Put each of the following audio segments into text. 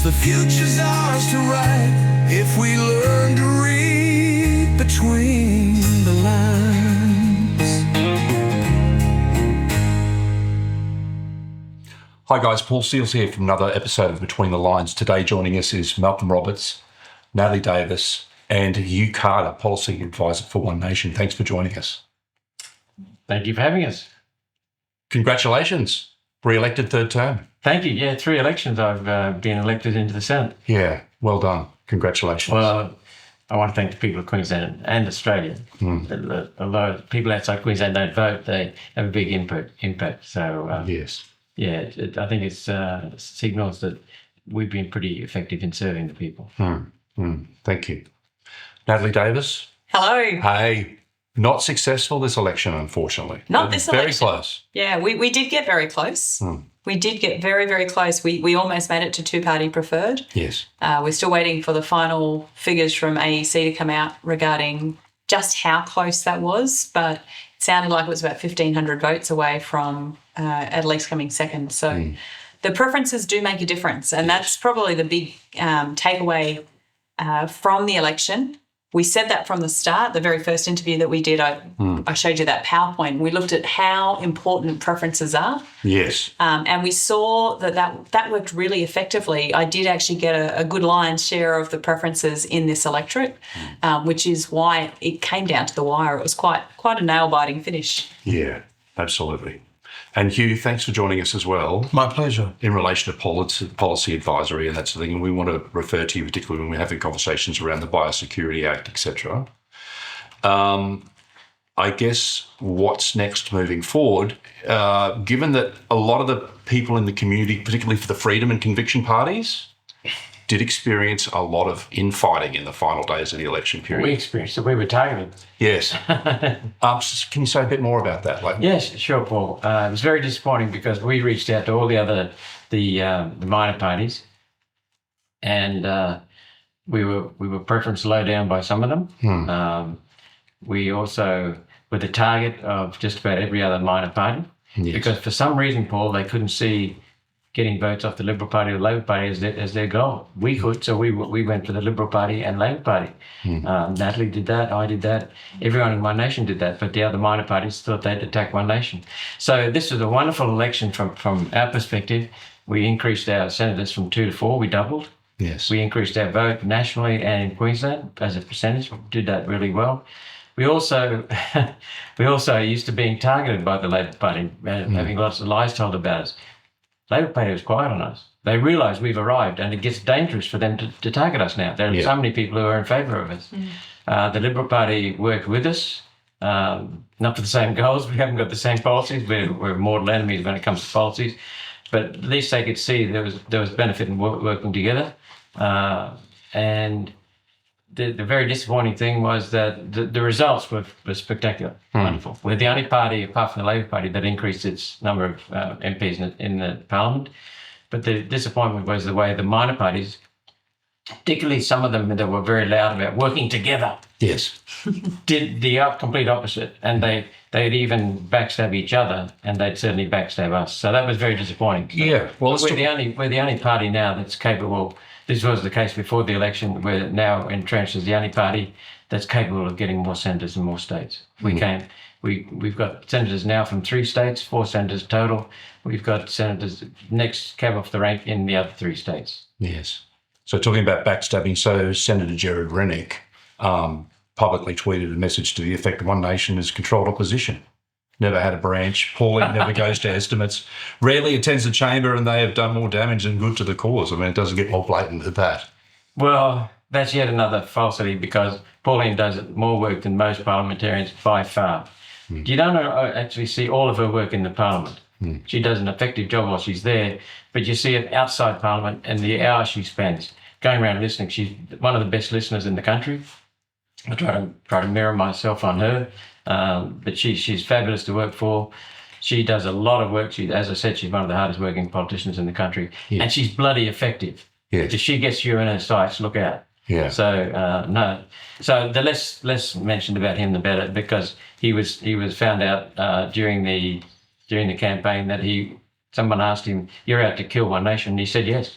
the future's ours to write if we learn to read between the lines. Hi guys, Paul Seils here from another episode of Between the Lines. Today joining us is Malcolm Roberts, Natalie Davis and Hugh Carter, Policy Advisor for One Nation. Thanks for joining us. Thank you for having us. Congratulations, re-elected third term. Thank you. Yeah, 3 elections I've been elected into the Senate. Yeah, well done. Congratulations. Well, I want to thank the people of Queensland and Australia. Although people outside Queensland don't vote, they have a big impact. So yes. Yeah, I think it signals that we've been pretty effective in serving the people. Thank you. Natalie Davis. Hello. Hey, not successful this election, unfortunately. Not this election. Very close. Yeah, we did get very close. We did get very, very close. We almost made it to two-party preferred. Yes. We're still waiting for the final figures from AEC to come out regarding just how close that was, but it sounded like it was about 1,500 votes away from at least coming second. So the preferences do make a difference, and that's probably the big takeaway from the election. We said that from the start. The very first interview that we did, I showed you that PowerPoint. We looked at how important preferences are. Yes. And we saw that worked really effectively. I did actually get a good lion's share of the preferences in this electorate, which is why it came down to the wire. It was quite a nail-biting finish. Yeah, absolutely. And Hugh, thanks for joining us as well. My pleasure. In relation to policy advisory and that sort of thing, and we want to refer to you particularly when we're having conversations around the Biosecurity Act, etc. I guess what's next moving forward, given that a lot of the people in the community, particularly for the freedom and conviction parties, did experience a lot of infighting in the final days of the election period. We experienced it. We were targeted. Yes. Can you say a bit more about that? Yes, sure, Paul. It was very disappointing because we reached out to all the minor parties, and we were preference low down by some of them. We also were the target of just about every other minor party because for some reason, Paul, they couldn't see getting votes off the Liberal Party or Labor Party as their goal. We could, so we went for the Liberal Party and Labor Party. Natalie did that, I did that, everyone in One Nation did that, but the other minor parties thought they'd attack One Nation. So this was a wonderful election from our perspective. We increased our senators from 2 to 4, we doubled. Yes. We increased our vote nationally and in Queensland as a percentage, we did that really well. We also used to being targeted by the Labor Party, having lots of lies told about us. Labor Party was quiet on us. They realise we've arrived and it gets dangerous for them to target us now. There are so many people who are in favour of us. The Liberal Party worked with us, not for the same goals. We haven't got the same policies. We're mortal enemies when it comes to policies. But at least they could see there was benefit in working together. And the very disappointing thing was that the results were spectacular, wonderful. We're the only party, apart from the Labor Party, that increased its number of MPs in the Parliament. But the disappointment was the way the minor parties, particularly some of them that were very loud about working together, did the complete opposite. And they'd even backstab each other, and they'd certainly backstab us. So that was very disappointing. Yeah, well, we're the only party now that's capable. This was the case before the election. We're now entrenched as the only party that's capable of getting more senators in more states. We've got senators now from 3 states, 4 senators total. We've got senators next cab off the rank in the other 3 states. Yes. So talking about backstabbing, so Senator Gerard Rennick publicly tweeted a message to the effect that One Nation is controlled opposition. Never had a branch. Pauline never goes to estimates. Rarely attends the chamber, and they have done more damage than good to the cause. I mean, it doesn't get more blatant than that. Well, that's yet another falsity because Pauline does more work than most parliamentarians by far. You don't actually see all of her work in the Parliament. She does an effective job while she's there, but you see it outside Parliament and the hours she spends going around listening. She's one of the best listeners in the country. I try to mirror myself on her. But she's fabulous to work for. She does a lot of work. As I said, she's one of the hardest working politicians in the country, and she's bloody effective. If she gets you in her sights, look out. Yeah. So no. So the less mentioned about him, the better, because he was found out during the campaign that someone asked him, "You're out to kill One Nation," and he said yes.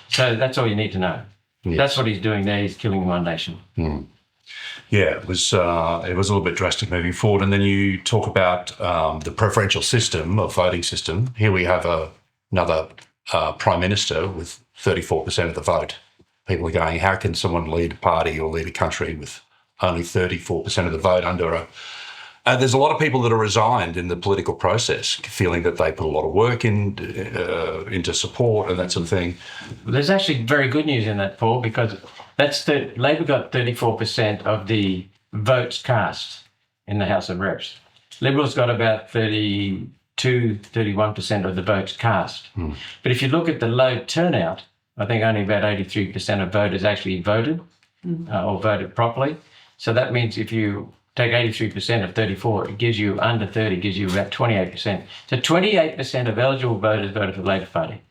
So that's all you need to know. Yes. That's what he's doing there. He's killing one nation. Yeah, it was a little bit drastic moving forward. And then you talk about the preferential system or voting system. Here we have another prime minister with 34% of the vote. People are going, how can someone lead a party or lead a country with only 34% of the vote under a... there's a lot of people that are resigned in the political process, feeling that they put a lot of work into support and that sort of thing. There's actually very good news in that, Paul, because Labor got 34% of the votes cast in the House of Reps. Liberals got about 31% of the votes cast. But if you look at the low turnout, I think only about 83% of voters actually voted or voted properly. So that means if you take 83% of 34, it gives you under 30, gives you about 28%. So 28% of eligible voters voted for the Labor Party.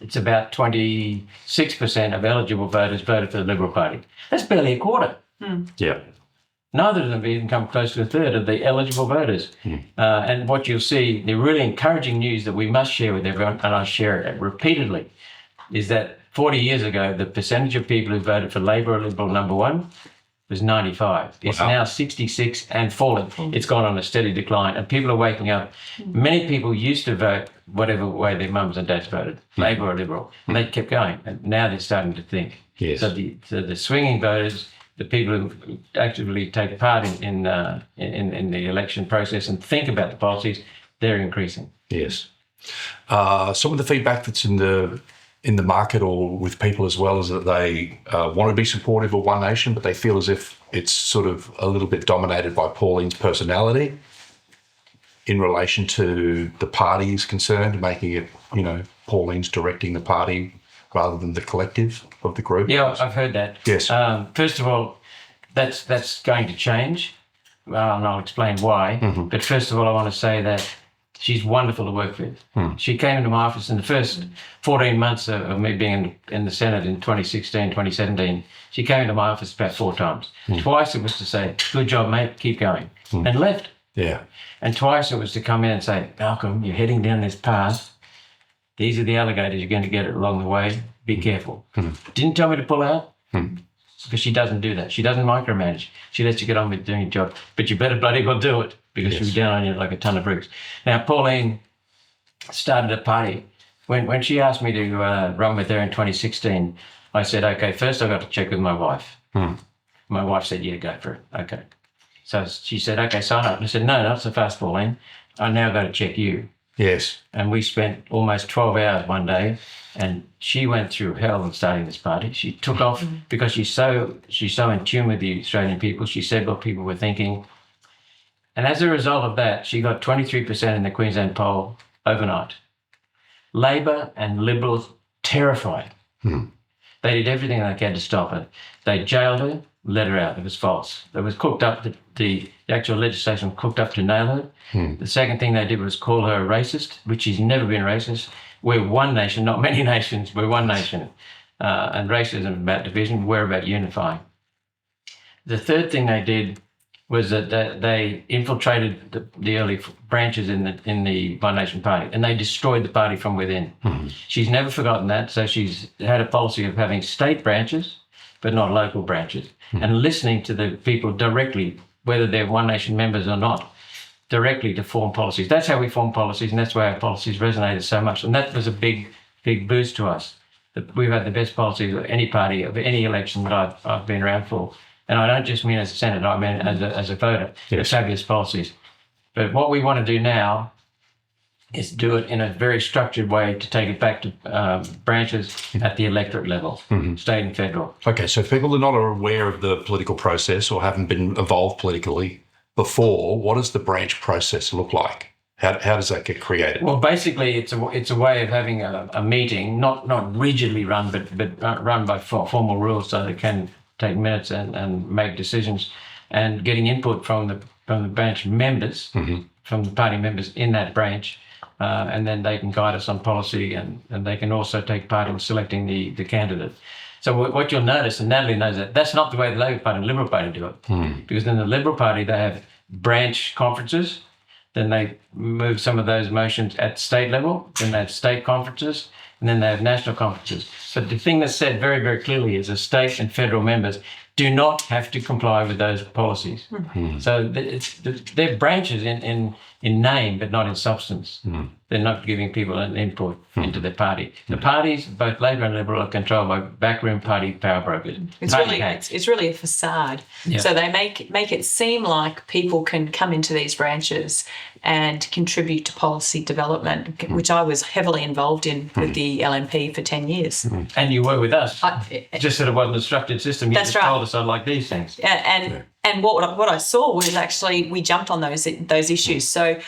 It's about 26% of eligible voters voted for the Liberal Party. That's barely a quarter. Yeah. Neither of them even come close to a third of the eligible voters. And what you'll see, the really encouraging news that we must share with everyone, and I share it repeatedly, is that 40 years ago, the percentage of people who voted for Labor or Liberal number one was 95. It's now 66 and falling. It's gone on a steady decline, and people are waking up. Many people used to vote whatever way their mums and dads voted, Labor or Liberal, and they kept going. And now they're starting to think. Yes. So the swinging voters, the people who actively take part in the election process and think about the policies, they're increasing. Yes. Some of the feedback that's in the market or with people as well is that they want to be supportive of One Nation, but they feel as if it's sort of a little bit dominated by Pauline's personality in relation to the party is concerned, making it, Pauline's directing the party rather than the collective of the group. Yeah, I've heard that. Yes. First of all, that's going to change, and I'll explain why. But first of all, I want to say that she's wonderful to work with. She came into my office in the first 14 months of me being in the Senate in 2016, 2017. She came into my office about 4 times. Twice it was to say, good job, mate, keep going, and left. Yeah. And twice it was to come in and say, Malcolm, you're heading down this path. These are the alligators. You're going to get it along the way. Be careful. Didn't tell me to pull out because she doesn't do that. She doesn't micromanage. She lets you get on with doing your job. But you better bloody well do it because she'll be down on you like a ton of bricks. Now, Pauline started a party. When she asked me to run with her in 2016, I said, okay, first I've got to check with my wife. My wife said, yeah, go for it. Okay. So she said, okay, sign up. And I said, no, not so fast, Pauline. I now got to check you. Yes. And we spent almost 12 hours one day, and she went through hell in starting this party. She took off because she's so in tune with the Australian people. She said what people were thinking. And as a result of that, she got 23% in the Queensland poll overnight. Labor and Liberals terrified. They did everything they can to stop it. They jailed her, let her out. It was false. It was cooked up. The actual legislation cooked up to nail her. The second thing they did was call her a racist, which she's never been racist. We're one nation, not many nations. We're one nation. And racism is about division. We're about unifying. The third thing they did was that they infiltrated the early branches in the One Nation Party, and they destroyed the party from within. She's never forgotten that. So she's had a policy of having state branches, but not local branches, and listening to the people directly, whether they're One Nation members or not, directly to form policies. That's how we form policies, and that's why our policies resonated so much. And that was a big boost to us. We've had the best policies of any party, of any election that I've been around for. And I don't just mean as a senator, I mean as a voter. Yes. Fabulous policies. But what we want to do now is do it in a very structured way to take it back to branches at the electorate level, state and federal. Okay, so if people are not aware of the political process or haven't been involved politically before, what does the branch process look like? How does that get created? Well, basically, it's a way of having a meeting, not rigidly run, but run by formal rules so they can take minutes and make decisions, and getting input from the branch members, from the party members in that branch, and then they can guide us on policy, and they can also take part in selecting the candidate. So what you'll notice, and Natalie knows that's not the way the Labor Party and Liberal Party do it, because in the Liberal Party they have branch conferences, then they move some of those motions at state level, then they have state conferences, and then they have national conferences. But the thing that's said very, very clearly is the state and federal members do not have to comply with those policies. So they're branches in name, but not in substance. They're not giving people an input into their party. The parties, both Labor and Liberal, are controlled by backroom party power brokers. It's really a facade. Yeah. So they make it seem like people can come into these branches and contribute to policy development, which I was heavily involved in with the LNP for 10 years. And you were with us. Just that it wasn't a structured system. You That's just right. told us I like these things. And what I saw was actually we jumped on those issues. So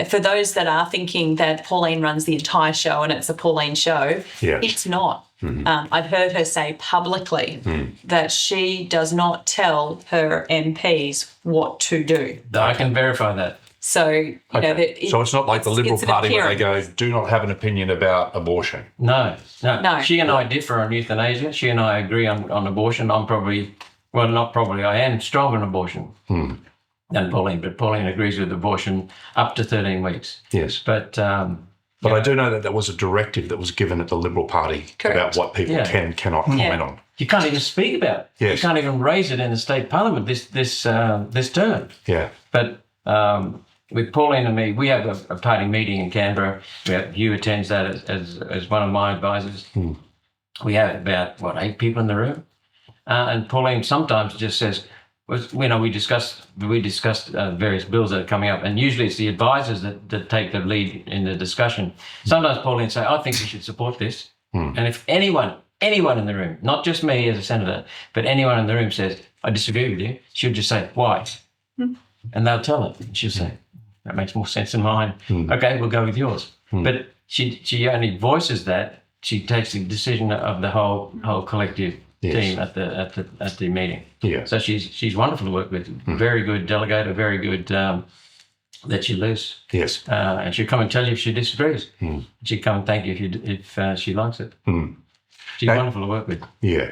for those that are thinking that Pauline runs the entire show and it's a Pauline show, it's not. I've heard her say publicly that she does not tell her MPs what to do. I can verify that. So, So it's not like the Liberal it's an Party where they appearance. go, do not have an opinion about abortion. No. No. She and I differ on euthanasia. She and I agree on abortion. I'm probably, well, not probably, I am stronger on abortion than Pauline, but Pauline agrees with abortion up to 13 weeks. Yes. But I do know that there was a directive that was given at the Liberal Party about what people can and cannot comment on. you can't even speak about it. Yes. You can't even raise it in the state parliament this term. Yeah. But with Pauline and me, we have a party meeting in Canberra. Hugh attends that as one of my advisors. We have about, 8 people in the room? And Pauline sometimes just says, we discussed various bills that are coming up, and usually it's the advisors that take the lead in the discussion. Sometimes Pauline say, I think we should support this. And if anyone in the room, not just me as a senator, but anyone in the room says, I disagree with you, she'll just say, why? And they'll tell her. And she'll say, that makes more sense than mine. Okay, we'll go with yours. But she only voices that. She takes the decision of the whole collective team at the meeting. Yeah. So she's wonderful to work with. Very good delegator. Very good. Let you loose. Yes. And she'll come and tell you if she disagrees. She'll come and thank you if she likes it. She's wonderful to work with. Yeah.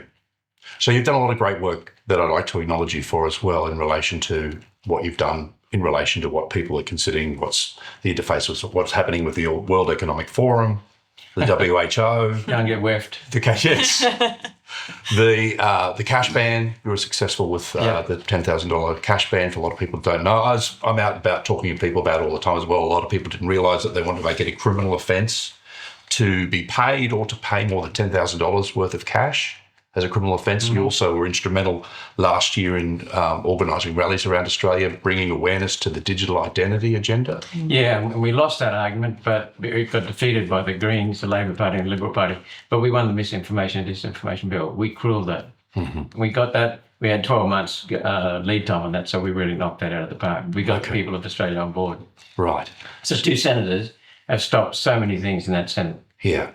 So you've done a lot of great work that I'd like to acknowledge you for as well in relation to what you've done in relation to what people are considering, what's the interface with what's happening with the World Economic Forum, the WHO. Don't get whiffed. Yes. The cash ban. You were successful with the $10,000 cash ban. For a lot of people who don't know, I'm out about talking to people about it all the time as well. A lot of people didn't realise that they wanted to make it a criminal offence to be paid or to pay more than $10,000 worth of cash as a criminal offence. You also were instrumental last year in organising rallies around Australia, bringing awareness to the digital identity agenda. Yeah, we lost that argument, but we got defeated by the Greens, the Labor Party and the Liberal Party. But we won the misinformation and disinformation bill. We crewed that. We got that. We had 12 months lead time on that, so we really knocked that out of the park. We got the people of Australia on board. Right. So 2 senators have stopped so many things in that Senate. Yeah.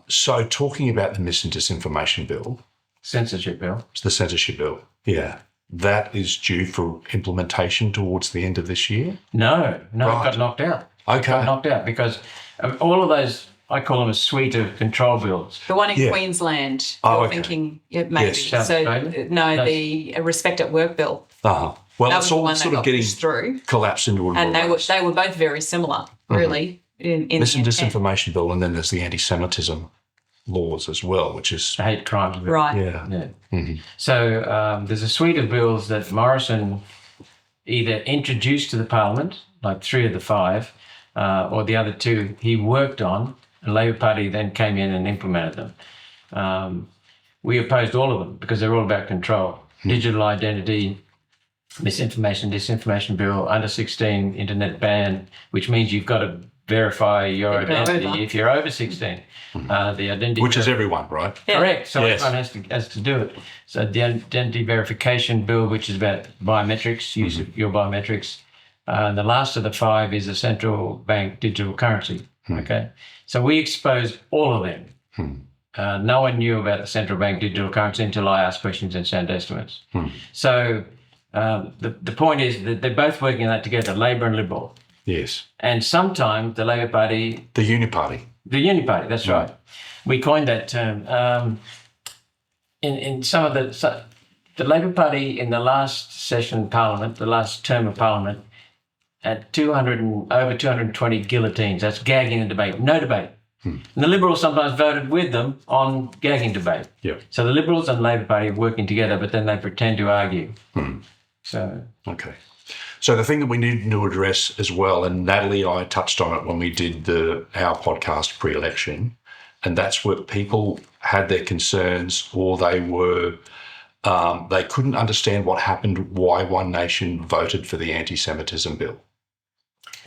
So talking about the mis and disinformation bill. Censorship bill. It's the censorship bill. Yeah. That is due for implementation towards the end of this year? No, It Right. got knocked out. Okay. It got knocked out because all of those, I call them a suite of control bills. The one in Queensland, you're thinking, maybe. Yes. South So, Australia? no, the Respect at Work bill. Well, That it's was the all one sort that of got getting pushed through. collapsed into one. And they were both very similar, really. In Mis and the intent. disinformation bill, and then there's the anti-Semitism laws as well, which is... The hate crimes bill. Right. Yeah. So there's a suite of bills that Morrison either introduced to the Parliament, like 3 of the 5, or the other 2 he worked on. The Labor Party then came in and implemented them. We opposed all of them because they're all about control. Digital identity, misinformation, disinformation bill, under 16 internet ban, which means you've got to verify your identity if you're over 16. The identity, which is everyone, right? Yeah. correct. So everyone has to do it. So the identity verification bill, which is about biometrics, use of your biometrics. The last of the 5 is a central bank digital currency. Okay, so we exposed all of them. No one knew about the central bank digital currency until I asked questions and sent estimates. So the point is that they're both working on that together, Labor and Liberal. Yes. And sometimes the Labor Party... The Uni Party. The Uni Party, that's right. We coined that term. In some of the Labor Party in the last session of Parliament, the last term of Parliament, at over 220 guillotines. That's gagging the debate. No debate. And the Liberals sometimes voted with them on gagging debate. Yeah. So the Liberals and Labor Party are working together, but then they pretend to argue. So Okay. So the thing that we need to address as well, and Natalie and I touched on it when we did our podcast pre-election, and that's where people had their concerns, or they couldn't understand what happened, why One Nation voted for the anti-Semitism bill.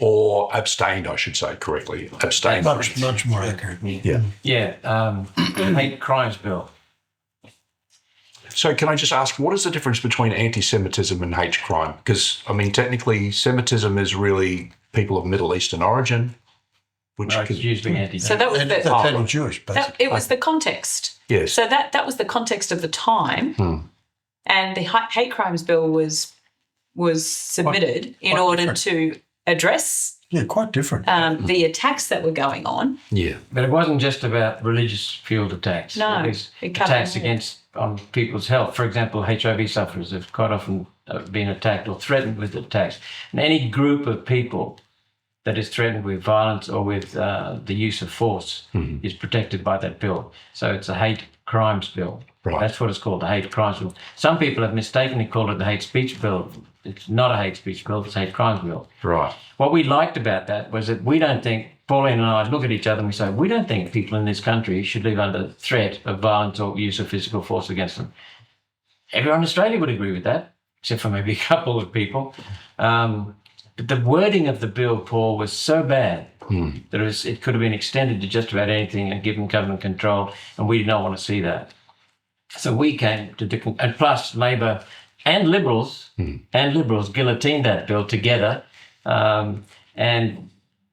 Or abstained, I should say correctly. Abstained. Much more accurate. yeah, hate crimes bill. So can I just ask, what is the difference between anti-Semitism and hate crime? Because, I mean, technically, Semitism is really people of Middle Eastern origin, which No, it's usually anti. So that was And the, that's anti-Jewish, basically. it was the context. Yes. So that was the context of the time, and the hate crimes bill was submitted in quite order different. to address Yeah, quite different. the attacks that were going on. Yeah. But it wasn't just about religious fueled attacks. No, it was it covered attacks more. on people's health. For example, HIV sufferers have quite often been attacked or threatened with attacks. And any group of people that is threatened with violence or with the use of force is protected by that bill. So it's a hate crimes bill. Right. That's what it's called, the hate crimes bill. Some people have mistakenly called it the hate speech bill. It's not a hate speech bill, it's a hate crimes bill. Right. What we liked about that was that we don't think, Pauline and I look at each other and we say, we don't think people in this country should live under threat of violence or use of physical force against them. Everyone in Australia would agree with that, except for maybe a couple of people. But the wording of the bill, Paul, was so bad that it could have been extended to just about anything and given government control, and we did not want to see that. So we came to and plus Labor and Liberals guillotined that bill together, and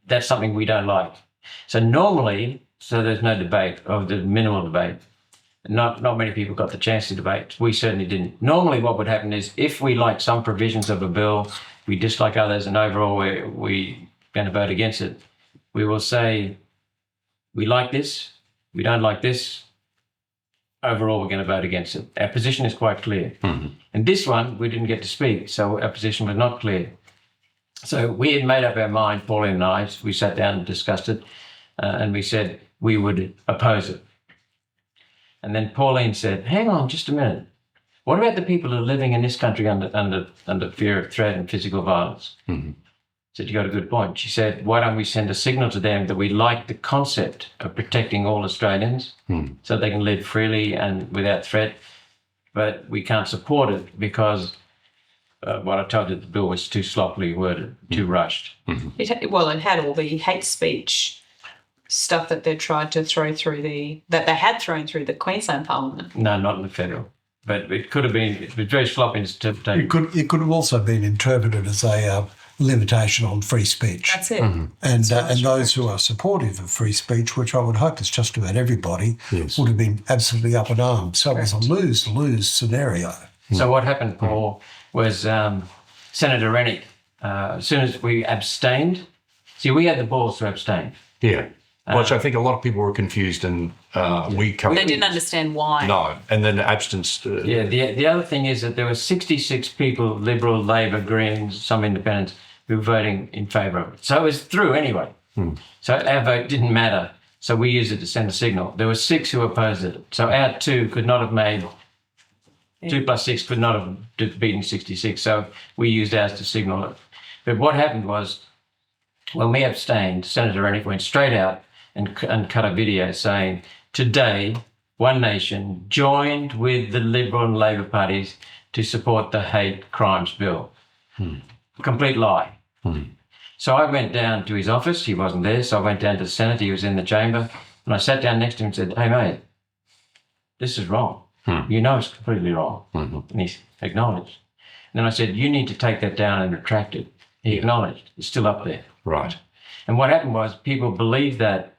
that's something we don't like. So normally, there's no debate, or the minimal debate. Not many people got the chance to debate. We certainly didn't. Normally what would happen is if we like some provisions of a bill, we dislike others, and overall we're going to vote against it, we will say, we like this, we don't like this, overall we're going to vote against it. Our position is quite clear. And this one, we didn't get to speak, so our position was not clear. So we had made up our mind, Pauline and I, we sat down and discussed it, and we said we would oppose it. And then Pauline said, hang on just a minute. What about the people who are living in this country under fear of threat and physical violence? Said, you got a good point. She said, why don't we send a signal to them that we like the concept of protecting all Australians so they can live freely and without threat, but we can't support it because what I told you, the bill was too sloppily worded, too rushed. It had all the hate speech stuff that they tried to throw through that they had thrown through the Queensland Parliament. No, not in the federal. But it could have been, it was very sloppy interpretation. It could have also been interpreted as a limitation on free speech. That's it. And those who are supportive of free speech, which I would hope is just about everybody, would have been absolutely up in arms. So it was a lose-lose scenario. So what happened, Paul, was Senator Rennick, as soon as we abstained, we had the balls to abstain. Yeah. Which I think a lot of people were confused, and we covered. They didn't understand why. No, and then absence. The other thing is that there were 66 people, Liberal, Labor, Greens, some independents, who were voting in favour of it. So it was through anyway. So our vote didn't matter. So we used it to send a signal. There were 6 who opposed it. So our 2 could not have made, 2 plus 6 could not have beaten 66. So we used ours to signal it. But what happened was, when we abstained, Senator Rennick went straight out and cut a video saying, today, One Nation joined with the Liberal and Labor parties to support the hate crimes bill. Complete lie. So I went down to his office. He wasn't there. So I went down to the Senate. He was in the chamber. And I sat down next to him and said, hey, mate, this is wrong. You know it's completely wrong. And he acknowledged. And then I said, you need to take that down and retract it. He acknowledged. It's still up there. Right. And what happened was people believed that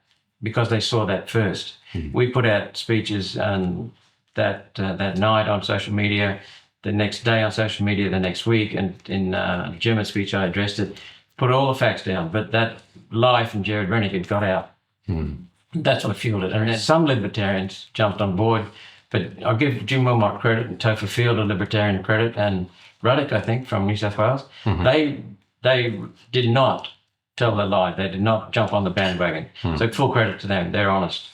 because they saw that first. We put out speeches that night on social media, the next day on social media, the next week, and in a German speech I addressed it, put all the facts down. But that lie from Gerard Rennick had got out. That's what fueled it. And some libertarians jumped on board, but I'll give Jim Wilmot credit and Topher Field a libertarian credit, and Ruddock, I think, from New South Wales. They they did not tell the lie. They did not jump on the bandwagon. So full credit to them. They're honest.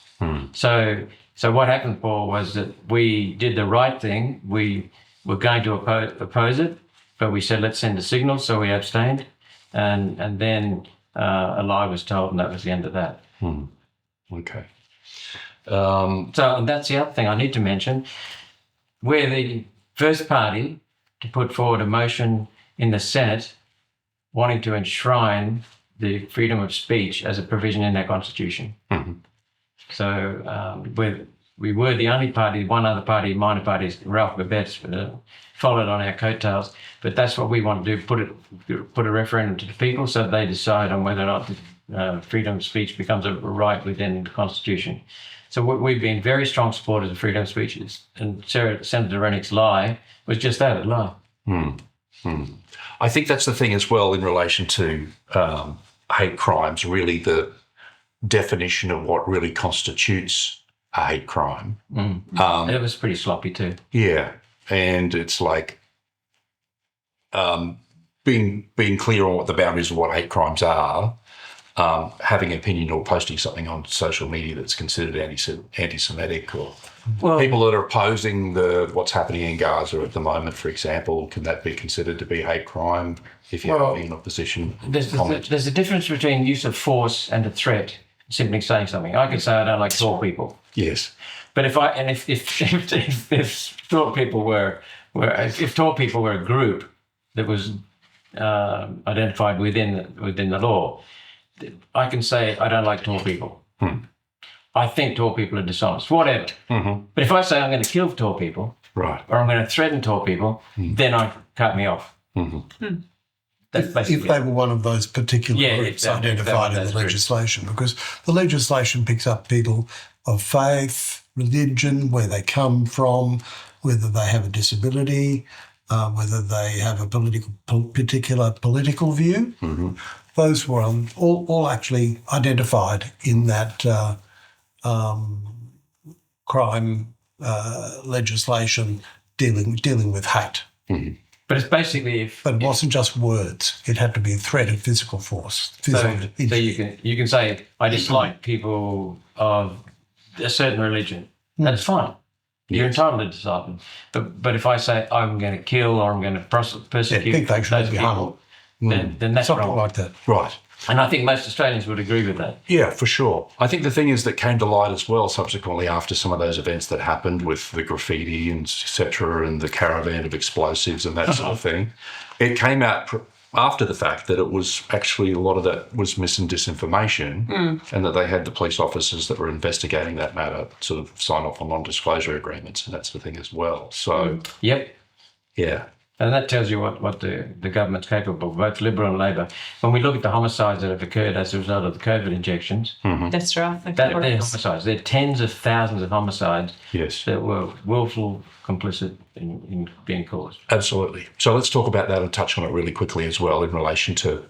So what happened, Paul, was that we did the right thing. We were going to oppose it, but we said, let's send a signal. So we abstained. And then a lie was told, and that was the end of that. Okay. So that's the other thing I need to mention. We're the first party to put forward a motion in the Senate wanting to enshrine the freedom of speech as a provision in our Constitution. So we were the only party, one other party, minor parties, Ralph Babette's, followed on our coattails. But that's what we want to do, put a referendum to the people so they decide on whether or not freedom of speech becomes a right within the Constitution. So we've been very strong supporters of freedom of speech. And Senator Rennick's lie was just that, a lie. I think that's the thing as well in relation to hate crimes, really the definition of what really constitutes a hate crime. And it was pretty sloppy too. Yeah. And it's like being clear on what the boundaries of what hate crimes are, having an opinion or posting something on social media that's considered anti-Semitic, or people that are opposing what's happening in Gaza at the moment, for example, can that be considered to be a hate crime if you're in opposition? There's a difference between use of force and a threat, simply saying something. I could say I don't like tall people. Yes. But if tall people were a group that was identified within the law, I can say I don't like tall people. I think tall people are dishonest, whatever. But if I say I'm going to kill tall people, right, or I'm going to threaten tall people, then I cut me off. If they were one of those particular groups identified in the legislation, because the legislation picks up people of faith, religion, where they come from, whether they have a disability, whether they have a particular political view. Those were all actually identified in that crime legislation dealing with hate. But it's basically But it wasn't just words; it had to be a threat of physical force. So you can say I dislike people of a certain religion. That's fine. You're entitled to decide. But if I say I'm going to kill or I'm going to persecute those people, then that's something wrong. like that. Right. And I think most Australians would agree with that. Yeah, for sure. I think the thing is that came to light as well subsequently after some of those events that happened with the graffiti and et cetera and the caravan of explosives and that sort of thing. It came out after the fact that it was actually a lot of that was mis and disinformation and that they had the police officers that were investigating that matter sort of sign off on non-disclosure agreements and that sort of thing as well. So, Yep. yeah. And that tells you what the government's capable of, both Liberal and Labor. When we look at the homicides that have occurred as a result of the COVID injections, That's right. they're homicides. They're tens of thousands of homicides that were willful, complicit in being caused. Absolutely. So let's talk about that and touch on it really quickly as well in relation to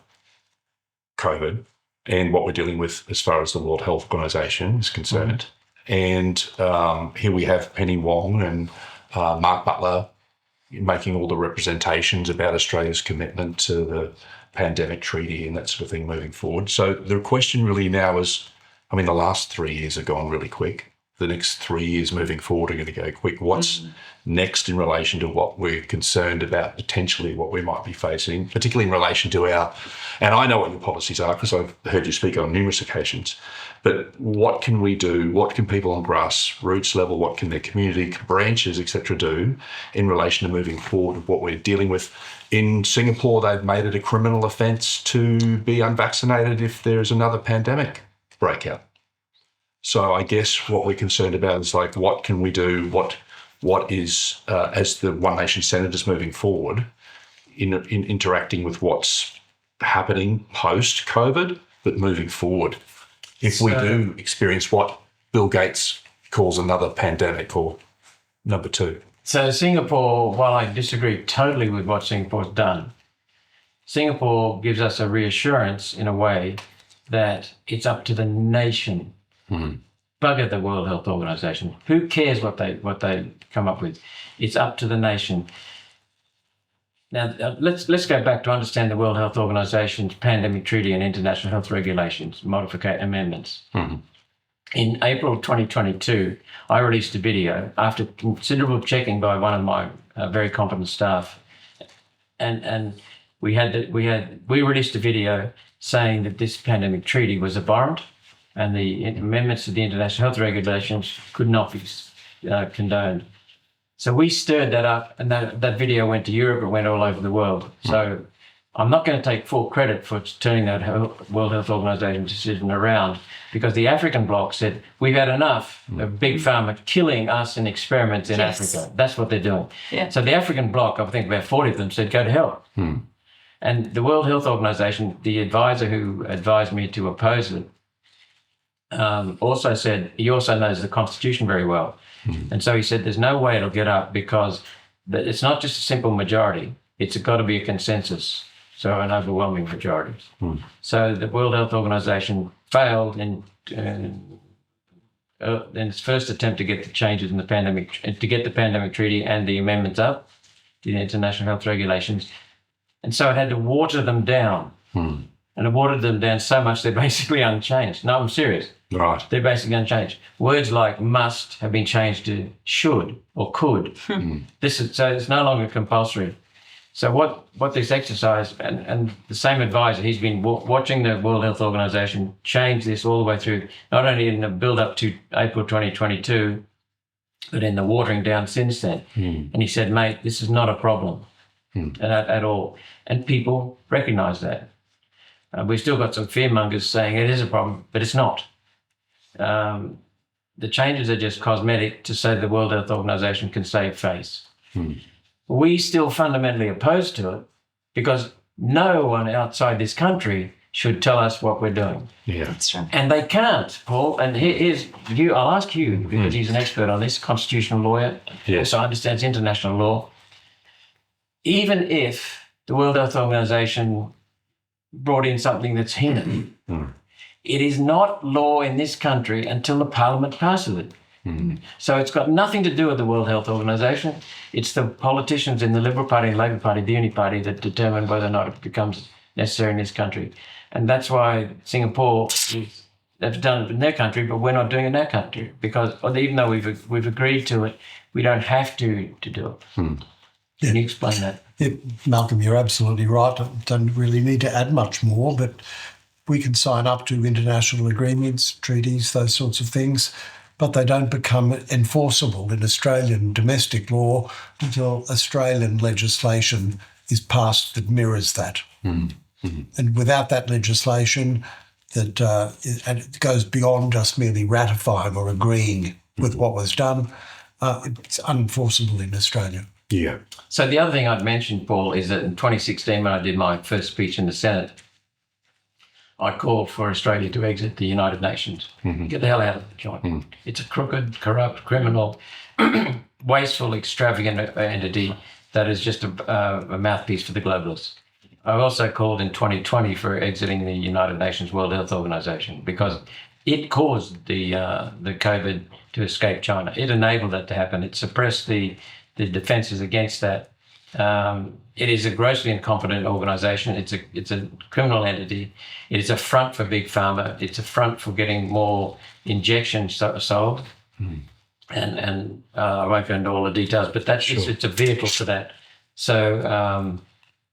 COVID and what we're dealing with as far as the World Health Organization is concerned. And here we have Penny Wong and Mark Butler making all the representations about Australia's commitment to the pandemic treaty and that sort of thing moving forward. So the question really now is, I mean, the last 3 years have gone really quick. The next 3 years moving forward are going to go quick. What's next in relation to what we're concerned about, potentially what we might be facing, particularly in relation to and I know what your policies are because I've heard you speak on numerous occasions, but what can we do? What can people on grassroots level, what can their community branches, et cetera, do in relation to moving forward with what we're dealing with? In Singapore, they've made it a criminal offence to be unvaccinated if there's another pandemic breakout. So I guess what we're concerned about is like, what can we do? What is, as the One Nation senators moving forward, in interacting with what's happening post-COVID, but moving forward, if we do experience what Bill Gates calls another pandemic or number 2. So Singapore, while I disagree totally with what Singapore's done, Singapore gives us a reassurance in a way that it's up to the nation. Bugger the World Health Organization. Who cares what they come up with? It's up to the nation. Now, let's go back to understand the World Health Organization's Pandemic Treaty and International Health Regulations modification amendments. Mm-hmm. In April 2022, I released a video after considerable checking by one of my very competent staff, and we released a video saying that this pandemic treaty was abhorrent, and the amendments to the International Health Regulations could not be condoned. So we stirred that up, and that video went to Europe. It went all over the world. So I'm not going to take full credit for turning that World Health Organization decision around, because the African bloc said, we've had enough of Big Pharma killing us in experiments in Africa. That's what they're doing. Yeah. So the African bloc, I think about 40 of them, said, go to hell. And the World Health Organization, the advisor who advised me to oppose it, also said, he also knows the Constitution very well. And so he said, there's no way it'll get up, because it's not just a simple majority. It's got to be a consensus. So an overwhelming majority. So the World Health Organization failed in its first attempt to get the changes in the pandemic, to get the pandemic treaty and the amendments up to the International Health Regulations. And so it had to water them down. And it watered them down so much they're basically unchanged. No, I'm serious. Right. They're basically unchanged. Words like must have been changed to should or could. So it's no longer compulsory. So what this exercise, and the same advisor, he's been watching the World Health Organization change this all the way through, not only in the build-up to April 2022, but in the watering down since then. And he said, mate, this is not a problem at all. And people recognise that. We've still got some fearmongers saying it is a problem, but it's not. The changes are just cosmetic to say the World Health Organization can save face. We still fundamentally opposed to it, because no one outside this country should tell us what we're doing. Yeah. That's true. And they can't, Paul. And here's Hugh. I'll ask Hugh, because he's an expert on this, constitutional lawyer. Yes. Also understands international law. Even if the World Health Organization brought in something that's hidden, it is not law in this country until the Parliament passes it. So it's got nothing to do with the World Health Organization. It's the politicians in the Liberal Party and Labor Party, the Uni Party, that determine whether or not it becomes necessary in this country. And that's why Singapore, they've done it in their country, but we're not doing it in our country, because even though we've agreed to it, we don't have to do it. Can you explain that? Yeah, Malcolm, you're absolutely right. I don't really need to add much more, but we can sign up to international agreements, treaties, those sorts of things, but they don't become enforceable in Australian domestic law until Australian legislation is passed that mirrors that. And without that legislation, and it goes beyond just merely ratifying or agreeing with what was done, it's unenforceable in Australia. Yeah. So the other thing I'd mention, Paul, is that in 2016, when I did my first speech in the Senate, I called for Australia to exit the United Nations. Get the hell out of the joint. It's a crooked, corrupt, criminal, wasteful, extravagant entity that is just a mouthpiece for the globalists. I also called in 2020 for exiting the United Nations World Health Organization, because it caused the COVID to escape China. It enabled that to happen. It suppressed the defences against that. It is a grossly incompetent organisation. It's a criminal entity. It is a front for Big Pharma. It's a front for getting more injections sold. And I won't go into all the details, but it's a vehicle for that. So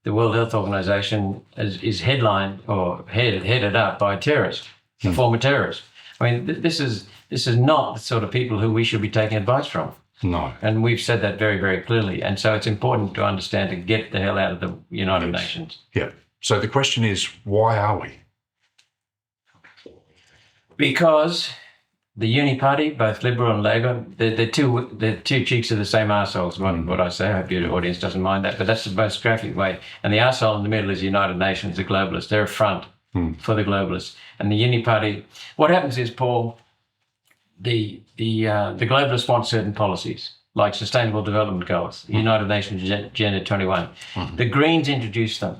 the World Health Organization is headlined or headed up by a terrorist, a former terrorist. I mean, this is not the sort of people who we should be taking advice from. No. And we've said that very, very clearly. And so it's important to understand to get the hell out of the United Nations. Yeah. So the question is, why are we? Because the Uni Party, both Liberal and Labor, they're two cheeks of the same arseholes, what I say. I hope your audience doesn't mind that, but that's the most graphic way. And the arsehole in the middle is the United Nations, the globalists. They're a front for the globalists. And the Uni Party, what happens is, Paul, the globalists want certain policies, like Sustainable Development Goals, the United Nations Agenda 21. The Greens introduced them.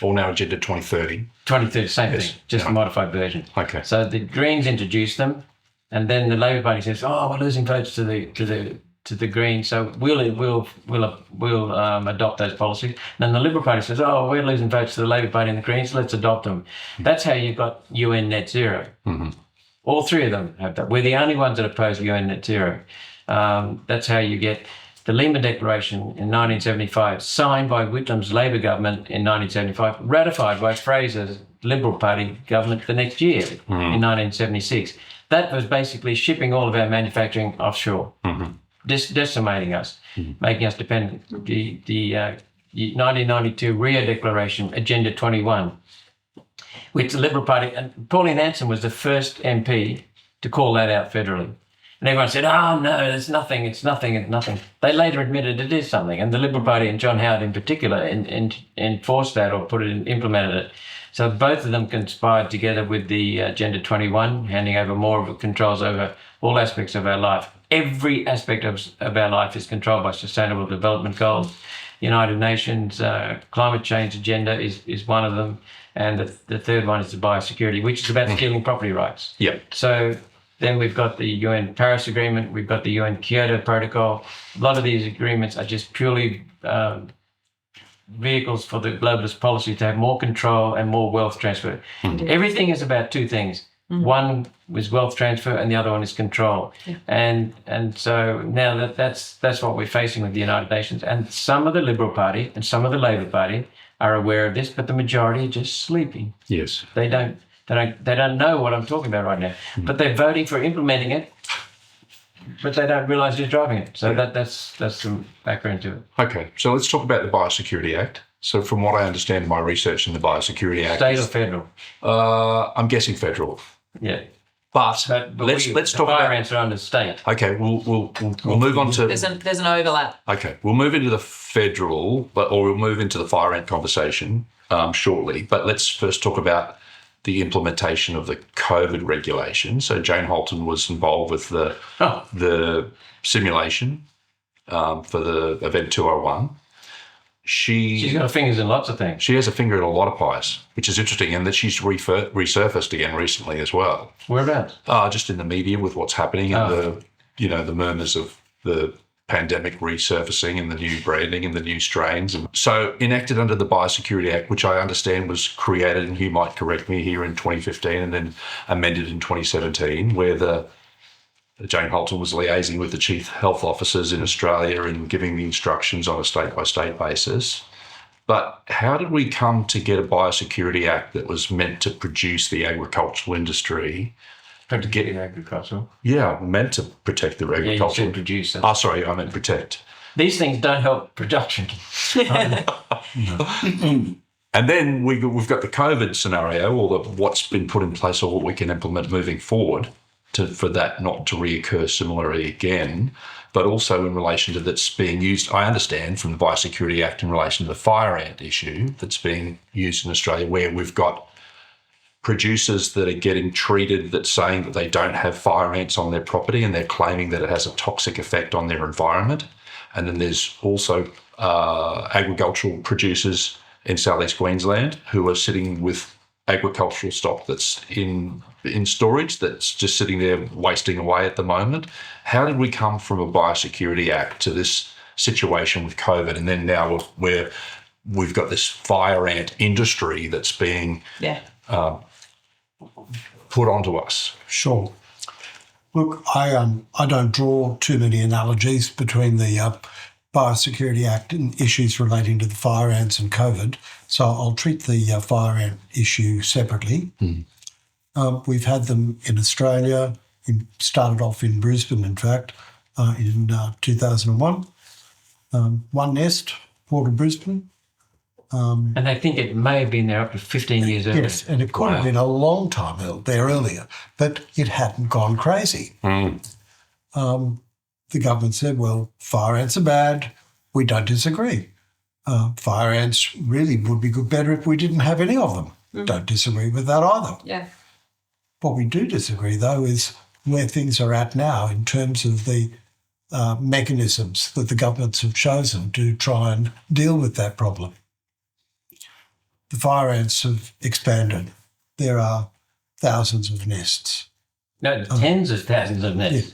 Or now Agenda 2030. 2030, same thing, just a modified version. Okay. So the Greens introduced them, and then the Labor Party says, "Oh, we're losing votes to the to the Greens, so we'll adopt those policies. And then the Liberal Party says, oh, we're losing votes to the Labor Party and the Greens, let's adopt them. That's how you got UN net zero. Mm-hmm. All three of them have that. We're the only ones that oppose UN net zero. That's how you get the Lima Declaration in 1975, signed by Whitlam's Labor government in 1975, ratified by Fraser's Liberal Party government the next year in 1976. That was basically shipping all of our manufacturing offshore, decimating us, making us dependent. The 1992 Rio Declaration, Agenda 21, which the Liberal Party, and Pauline Hanson was the first MP to call that out federally. And everyone said, oh, no, it's nothing. They later admitted it is something. And the Liberal Party and John Howard in particular enforced that or implemented it. So both of them conspired together with the Agenda 21, handing over more of the controls over all aspects of our life. Every aspect of our life is controlled by Sustainable Development Goals. United Nations climate change agenda is one of them. And the third one is the biosecurity, which is about stealing property rights. Yep. So then we've got the UN Paris Agreement, we've got the UN Kyoto Protocol. A lot of these agreements are just purely vehicles for the globalist policy to have more control and more wealth transfer. Everything is about two things. One was wealth transfer and the other one is control. And so now that's what we're facing with the United Nations. And some of the Liberal Party and some of the Labor Party are aware of this, but the majority are just sleeping. Yes. They don't know what I'm talking about right now, but they're voting for implementing it, but they don't realise who's driving it. So that's the background to it. Okay, so let's talk about the Biosecurity Act. So from what I understand in my research in the Biosecurity Act... State or federal? I'm guessing federal. Yeah. But let's talk about... Fire ants are under state. Okay, we'll move on to... There's an overlap. Okay, we'll move into the federal, or we'll move into the fire ant conversation shortly. But let's first talk about the implementation of the COVID regulation. So Jane Halton was involved with the simulation for the Event 201. She's got her fingers in lots of things. She has a finger in a lot of pies, which is interesting, and that she's resurfaced again recently as well. Whereabouts? Just in the media with what's happening and the murmurs of the pandemic resurfacing and the new branding and the new strains. And so enacted under the Biosecurity Act, which I understand was created, and Hugh might correct me here, in 2015 and then amended in 2017, where Jane Halton was liaising with the chief health officers in Australia and giving the instructions on a state-by-state basis. But how did we come to get a Biosecurity Act that was meant to produce the agricultural industry? To get in agricultural. Yeah, meant to protect the agricultural. Yeah, you said produce. Oh, sorry, I meant protect. These things don't help production. And then we've got the COVID scenario, or what's been put in place, or what we can implement moving forward for that not to reoccur similarly again, but also in relation to that's being used, I understand, from the Biosecurity Act in relation to the fire ant issue that's being used in Australia, where we've got producers that are getting treated that's saying that they don't have fire ants on their property and they're claiming that it has a toxic effect on their environment. And then there's also agricultural producers in southeast Queensland who are sitting with agricultural stock that's in storage that's just sitting there wasting away at the moment. How did we come from a Biosecurity Act to this situation with COVID, and then now we've got this fire ant industry that's being put onto us? Sure. Look, I don't draw too many analogies between the Biosecurity Act and issues relating to the fire ants and COVID, so I'll treat the fire ant issue separately. We've had them in Australia. Started off in Brisbane, in fact, in 2001. One nest, Port of Brisbane. And I think it may have been there up to 15 years earlier. Yes, and it could have been a long time there earlier, but it hadn't gone crazy. The government said, well, fire ants are bad. We don't disagree. Fire ants really would be better if we didn't have any of them. Don't disagree with that either. Yeah. What we do disagree, though, is where things are at now in terms of the mechanisms that the governments have chosen to try and deal with that problem. The fire ants have expanded. There are thousands of nests. No, tens of thousands of nests.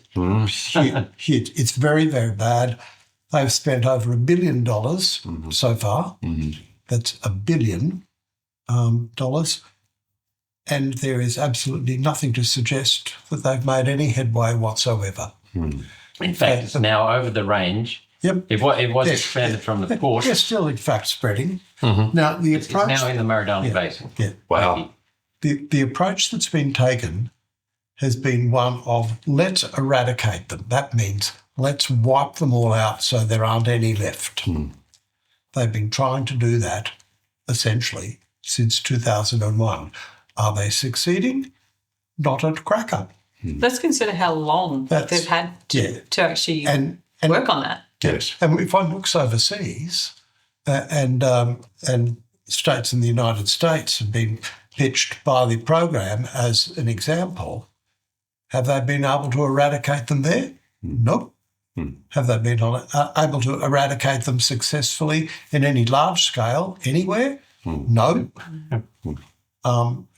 Huge. It's very, very bad. They've spent over $1 billion so far. That's $1 billion. And there is absolutely nothing to suggest that they've made any headway whatsoever. In fact, it's now over the range. Yep. It was expanded from the port. They're still, in fact, spreading. Now, the It's approach... now in the Murray-Darling Basin. Yeah. Wow. The approach that's been taken has been one of let's eradicate them. That means let's wipe them all out so there aren't any left. They've been trying to do that, essentially, since 2001. Are they succeeding? Not at cracker. Let's consider how long they've had to actually work on that. Yes. And if one looks overseas, and states in the United States have been pitched by the program as an example, have they been able to eradicate them there? Nope. Have they been able to eradicate them successfully in any large scale anywhere? No.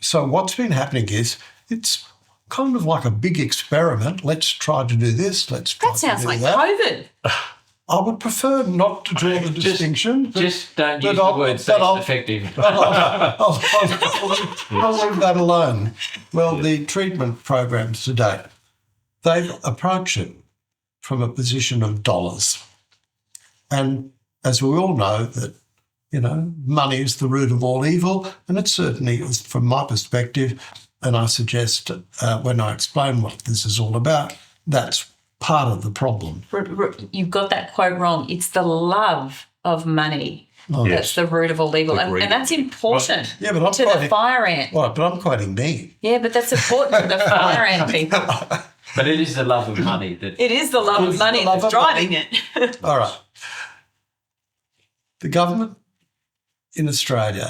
So what's been happening is it's kind of like a big experiment. Let's try to do this. Let's try That to sounds do like that. COVID. I would prefer not to draw the distinction. Just don't use the word safe and effective. I'll leave that alone. Well, the treatment programs to date, they've approached it from a position of dollars. And as we all know, that, money is the root of all evil, and it certainly is from my perspective, and I suggest when I explain what this is all about, that's part of the problem. You've got that quote wrong. It's the love of money that's the root of all evil. And that's important Well, but to the fire ant. Well, but I'm quoting me. Yeah, but that's important to the fire ant people. But it is the love of money that... It is the love of money that's driving it. All right. The government in Australia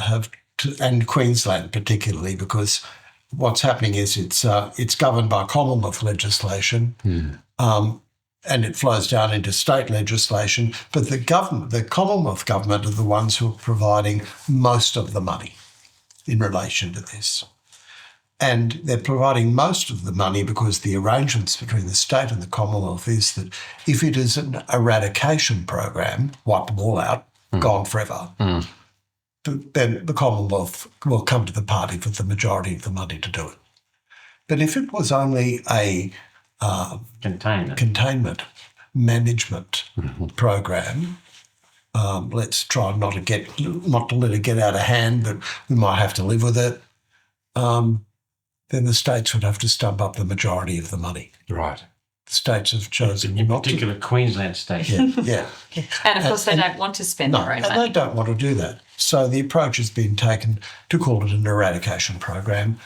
and Queensland particularly, because what's happening is it's governed by Commonwealth legislation, and it flows down into state legislation. But the Commonwealth government are the ones who are providing most of the money in relation to this. And they're providing most of the money because the arrangements between the state and the Commonwealth is that if it is an eradication program, wipe them all out, gone forever, then the Commonwealth will come to the party for the majority of the money to do it. But if it was only a containment management program, let's try not to let it get out of hand, but we might have to live with it, then the states would have to stump up the majority of the money. Right. The states have chosen In not particular, Queensland state. to. Yeah. And, of course, they don't want to spend their own And money. they don't want to do that. So the approach has been taken to call it an eradication program.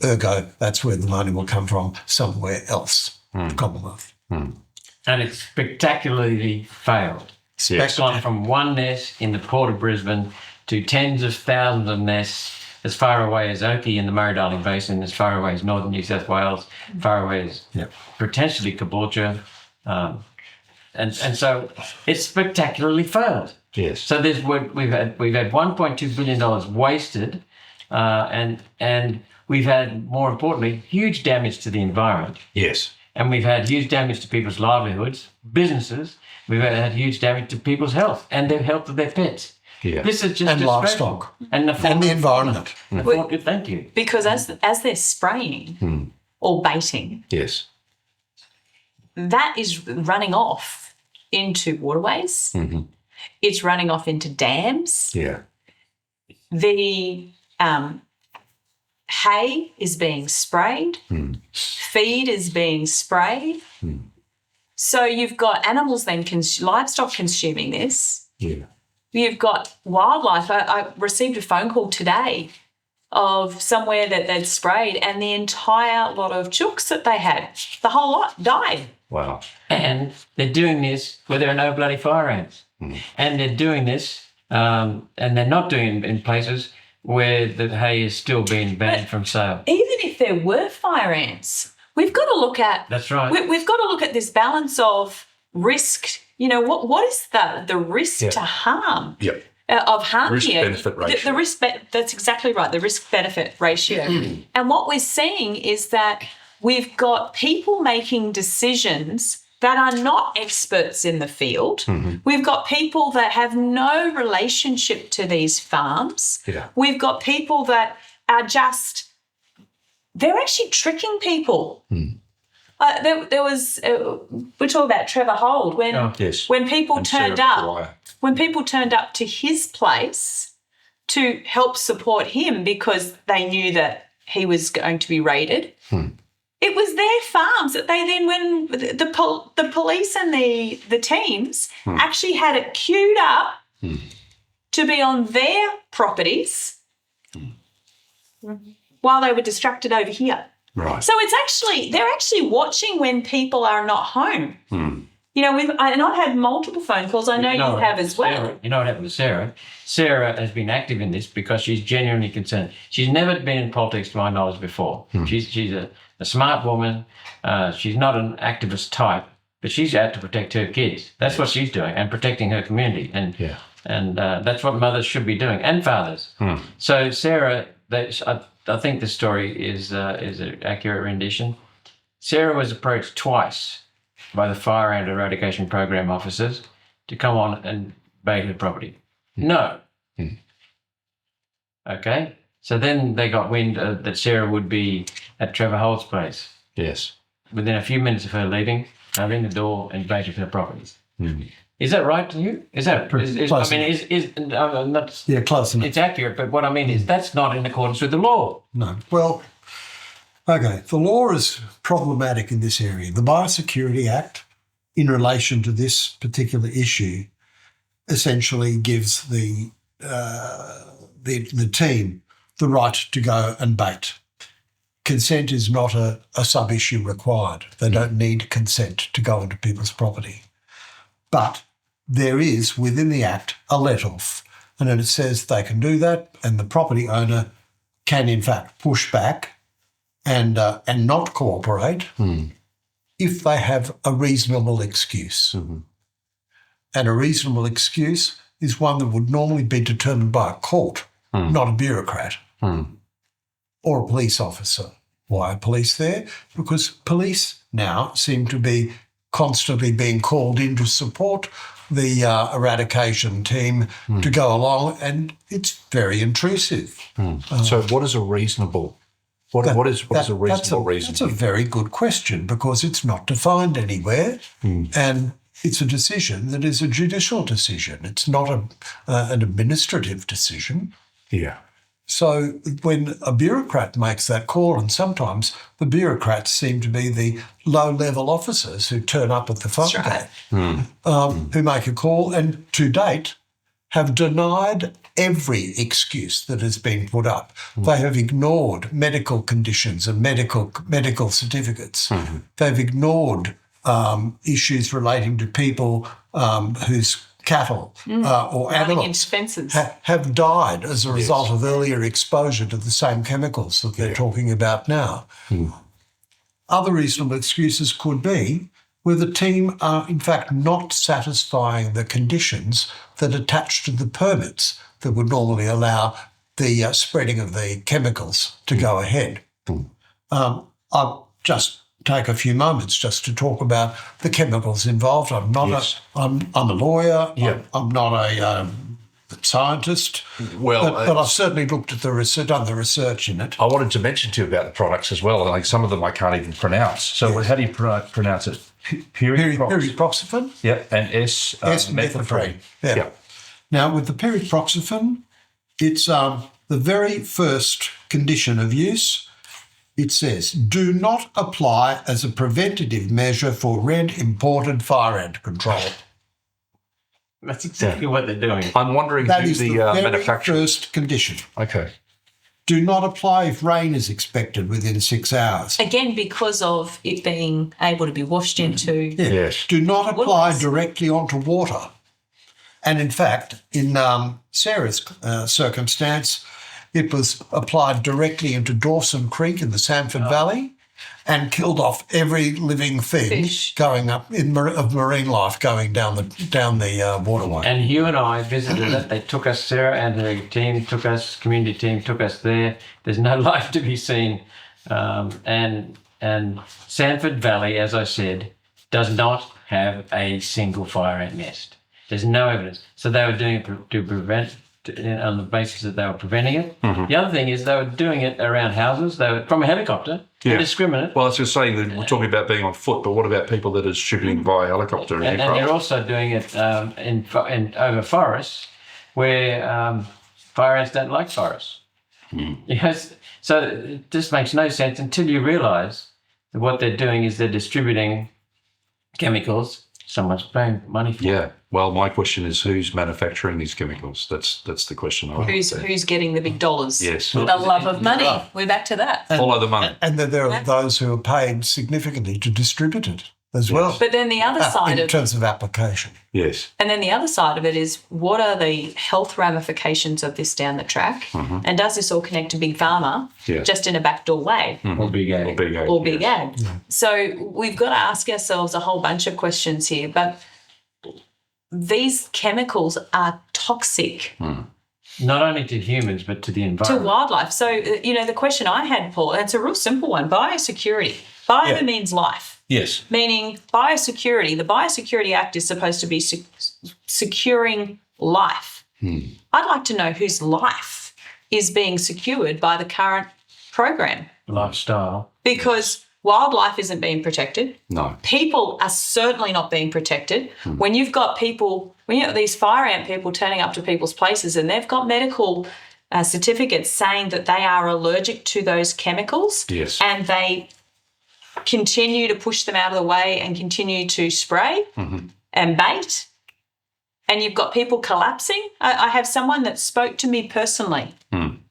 Ergo, that's where the money will come from, somewhere else, the Commonwealth. And it's spectacularly failed. It's gone from one nest in the port of Brisbane to tens of thousands of nests as far away as Oakey in the Murray-Darling Basin, as far away as northern New South Wales, far away as potentially Caboolture. And so it's spectacularly failed. Yes. So we've had $1.2 billion wasted, and we've had, more importantly, huge damage to the environment. Yes. And we've had huge damage to people's livelihoods, businesses. We've had huge damage to people's health and the health of their pets. Yeah. This is just And livestock. and the environment. Thank you. Because as they're spraying or baiting, Yes. that is running off into waterways. It's running off into dams. Yeah. The hay is being sprayed. Feed is being sprayed. So you've got animals then, livestock consuming this. Yeah. You've got wildlife. I received a phone call today of somewhere that they'd sprayed and the entire lot of chooks that they had, the whole lot died. Wow. And they're doing this where there are no bloody fire ants. And they're doing this, and they're not doing it in places where the hay is still being banned from sale. Even if there were fire ants, we've got to look at... That's right. We've got to look at this balance of risk. What is the risk to harm? Yep. Of harm Risk-benefit ratio. The risk, that's exactly right, the risk-benefit ratio. And what we're seeing is that we've got people making decisions that are not experts in the field. We've got people that have no relationship to these farms. Yeah. We've got people that are just, they're actually tricking people. There was, we're talking about Trevor Hold, when people turned up, when people turned up to his place to help support him because they knew that he was going to be raided. It was their farms that they then, when the police and the teams actually had it queued up to be on their properties while they were distracted over here. Right. So they're actually watching when people are not home. You know, and I've had multiple phone calls. I know you have as well. Sarah, you know what happened with Sarah? Sarah has been active in this because she's genuinely concerned. She's never been in politics, to my knowledge, before. She's a smart woman. She's not an activist type, but she's out to protect her kids. That's what she's doing, and protecting her community. And that's what mothers should be doing, and fathers. So Sarah, I think the story is an accurate rendition. Sarah was approached twice by the Fire and Eradication Program officers to come on and bait her property. No. Okay. So then they got wind that Sarah would be at Trevor Hold's place. Yes. Within a few minutes of her leaving, they ran the door and baited her properties. Is that right to you? Is that? Close enough. It's accurate, but what I mean is that's not in accordance with the law. No. Well, okay, the law is problematic in this area. The Biosecurity Act, in relation to this particular issue, essentially gives the team the right to go and bait. Consent is not a sub-issue required. They don't need consent to go into people's property. But there is, within the Act, a let-off, and then it says they can do that, and the property owner can, in fact, push back and not cooperate if they have a reasonable excuse. And a reasonable excuse is one that would normally be determined by a court, not a bureaucrat or a police officer. Why are police there? Because police now seem to be constantly being called in to support the eradication team to go along, and it's very intrusive. So what is a reasonable... What is a reasonable reason? That's a very good question, because it's not defined anywhere, and it's a decision that is a judicial decision. It's not an administrative decision. Yeah. So when a bureaucrat makes that call, and sometimes the bureaucrats seem to be the low-level officers who turn up at the phone gate, who make a call, and to date have denied every excuse that has been put up. They have ignored medical conditions and medical certificates. They've ignored issues relating to people whose cattle or animals have died as a result of earlier exposure to the same chemicals that they're talking about now. Other reasonable excuses could be where the team are in fact not satisfying the conditions that attach to the permits that would normally allow the spreading of the chemicals to go ahead. I'll just take a few moments just to talk about the chemicals involved. I'm not I'm a lawyer. I'm not a scientist. Well, but I've certainly looked at done the research in it. I wanted to mention to you about the products as well. Like some of them I can't even pronounce. So how do you pronounce it? Pyriproxyfen. Yeah, and S-methotrexate. Yeah. Now, with the pyriproxyfen, it's the very first condition of use. It says, do not apply as a preventative measure for red imported fire ant control. That's exactly what they're doing. I'm wondering That who is the very manufacturer... first condition. Okay. Do not apply if rain is expected within 6 hours. Again, because of it being able to be washed into... Yes. Do not apply directly onto water. And in fact, in Sarah's circumstance, it was applied directly into Dawson Creek in the Sanford Valley and killed off every living thing going up of marine life going down the waterway. And Hugh and I visited it. They took us, Sarah and her team community team took us there. There's no life to be seen. And And Sanford Valley, as I said, does not have a single fire ant nest. There's no evidence. So they were doing it to prevent, on the basis that they were preventing it. The other thing is they were doing it around houses. They were from a helicopter, indiscriminate. Well, I was just saying that we're talking about being on foot, but what about people that are distributing via helicopter and And aircraft? they're also doing it in over forests where fire ants don't like forests. Yes. So it just makes no sense until you realise that what they're doing is they're distributing chemicals. Someone's paying money for it. Yeah. Well, my question is, who's manufacturing these chemicals? That's the question I have. Who's getting the big dollars? Yes. The love of money. We're back to that. Follow the money. And then there are those who are paid significantly to distribute it as well. But then the other side in of terms of application. Yes. And then the other side of it is, what are the health ramifications of this down the track? And does this all connect to Big Pharma just in a backdoor way? Or big ag. Or big ag. Or Big Ag? So we've got to ask ourselves a whole bunch of questions here. But these chemicals are toxic Not only to humans, but to the to environment. wildlife. So, the question I had, Paul, and it's a real simple one, biosecurity. Bio means life. Yes. Meaning biosecurity, the Biosecurity Act is supposed to be securing life. I'd like to know whose life is being secured by the current program, Lifestyle. because wildlife isn't being protected. No. People are certainly not being protected. When you've got people, when you have these fire ant people turning up to people's places and they've got medical certificates saying that they are allergic to those chemicals, Yes. and they continue to push them out of the way and continue to spray and bait, and you've got people collapsing. I have someone that spoke to me personally.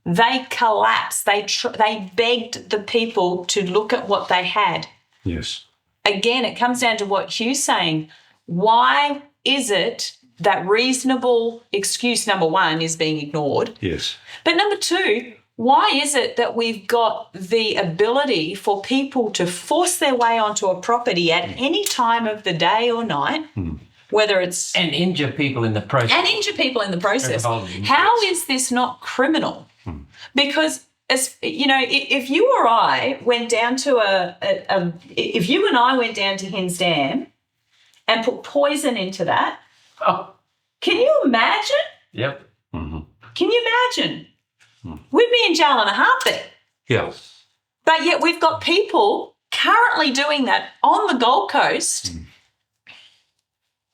They collapsed. They begged the people to look at what they had. Yes. Again, it comes down to what Hugh's saying. Why is it that reasonable excuse, number one, is being ignored? Yes. But number two, why is it that we've got the ability for people to force their way onto a property at any time of the day or night, whether it's... And injure people in the process. And injure people in the process. Involved. How is this not criminal? Because, if you or I went down to if you and I went down to Hin's Dam and put poison into that, Oh, can you imagine? yep. Can you imagine? We'd be in jail in a heartbeat. Yeah. But yet we've got people currently doing that on the Gold Coast.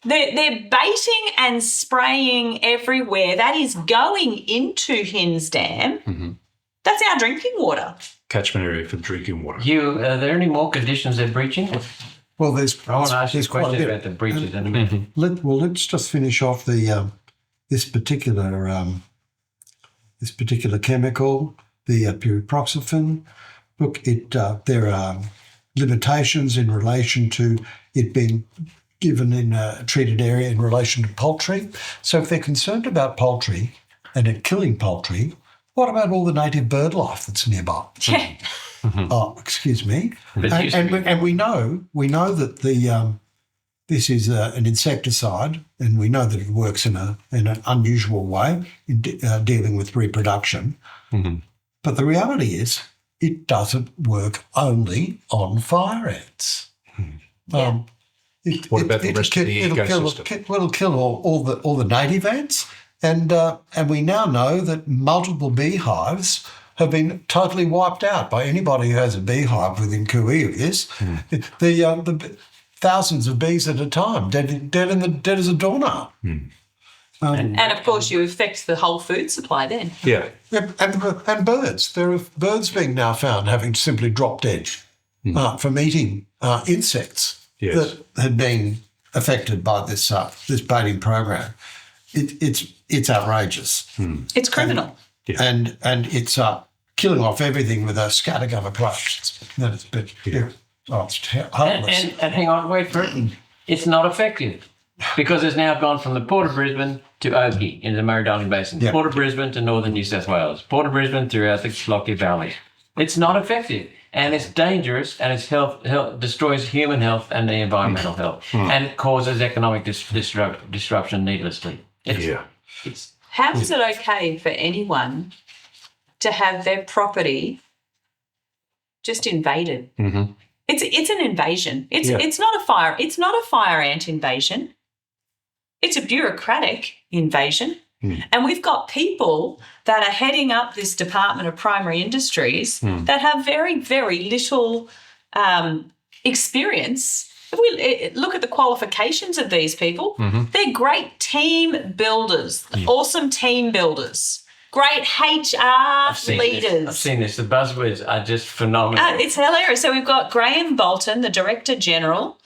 They're baiting and spraying everywhere. That is going into Hin's Dam. That's our drinking water. Catchment area for drinking water. Hugh, are there any more conditions they're breaching? Well, there's I want to ask you a there's quite a question bit. about the breaches in a minute. Let's just finish off the this particular chemical, the pyriproxyfen. Look, there are limitations in relation to it being given in a treated area in relation to poultry. So if they're concerned about poultry and it killing poultry, what about all the native bird life that's nearby? Yeah. Oh, excuse me. But And we know that this is an insecticide, and we know that it works in an unusual way in dealing with reproduction. But the reality is, it doesn't work only on fire ants. What about the rest of the ecosystem? It'll kill all the native ants, and we now know that multiple beehives have been totally wiped out by anybody who has a beehive within Kui of this. The thousands of bees at a time, dead as a doornail. And of course, you affect the whole food supply then. Yeah. And birds. There are birds being now found having simply dropped dead from eating insects that had been affected by this baiting program. It's outrageous. It's criminal. And it's killing off everything with a scattergun approach. It's hopeless. And hang on, wait for it. It's not effective because it's now gone from the Port of Brisbane to Oakey in the Murray-Darling Basin, Yep. Port of Brisbane to northern New South Wales, Port of Brisbane throughout the Lockyer Valley. It's not effective, and it's dangerous, and it's health destroys human health and the environmental health, and causes economic disruption needlessly. It's How is it okay for anyone to have their property just invaded. Mm-hmm. It's an invasion. It's Yeah. it's not a fire. It's not a fire ant invasion. It's a bureaucratic invasion. And we've got people that are heading up this Department of Primary Industries that have very, very little experience. If we look at the qualifications of these people, they're great team builders, awesome team builders, great HR leaders. I've seen this. The buzzwords are just phenomenal. It's hilarious. So we've got Graham Bolton, the Director General,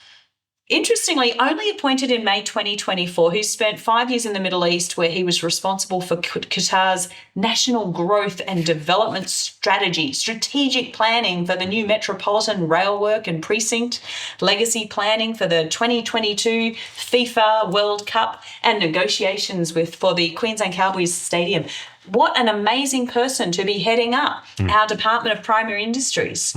interestingly only appointed in May 2024, who spent 5 years in the Middle East where he was responsible for Qatar's national growth and development strategy, strategic planning for the new metropolitan rail work and precinct, legacy planning for the 2022 FIFA World Cup, and negotiations for the Queensland Cowboys Stadium. What an amazing person to be heading up our Department of Primary Industries.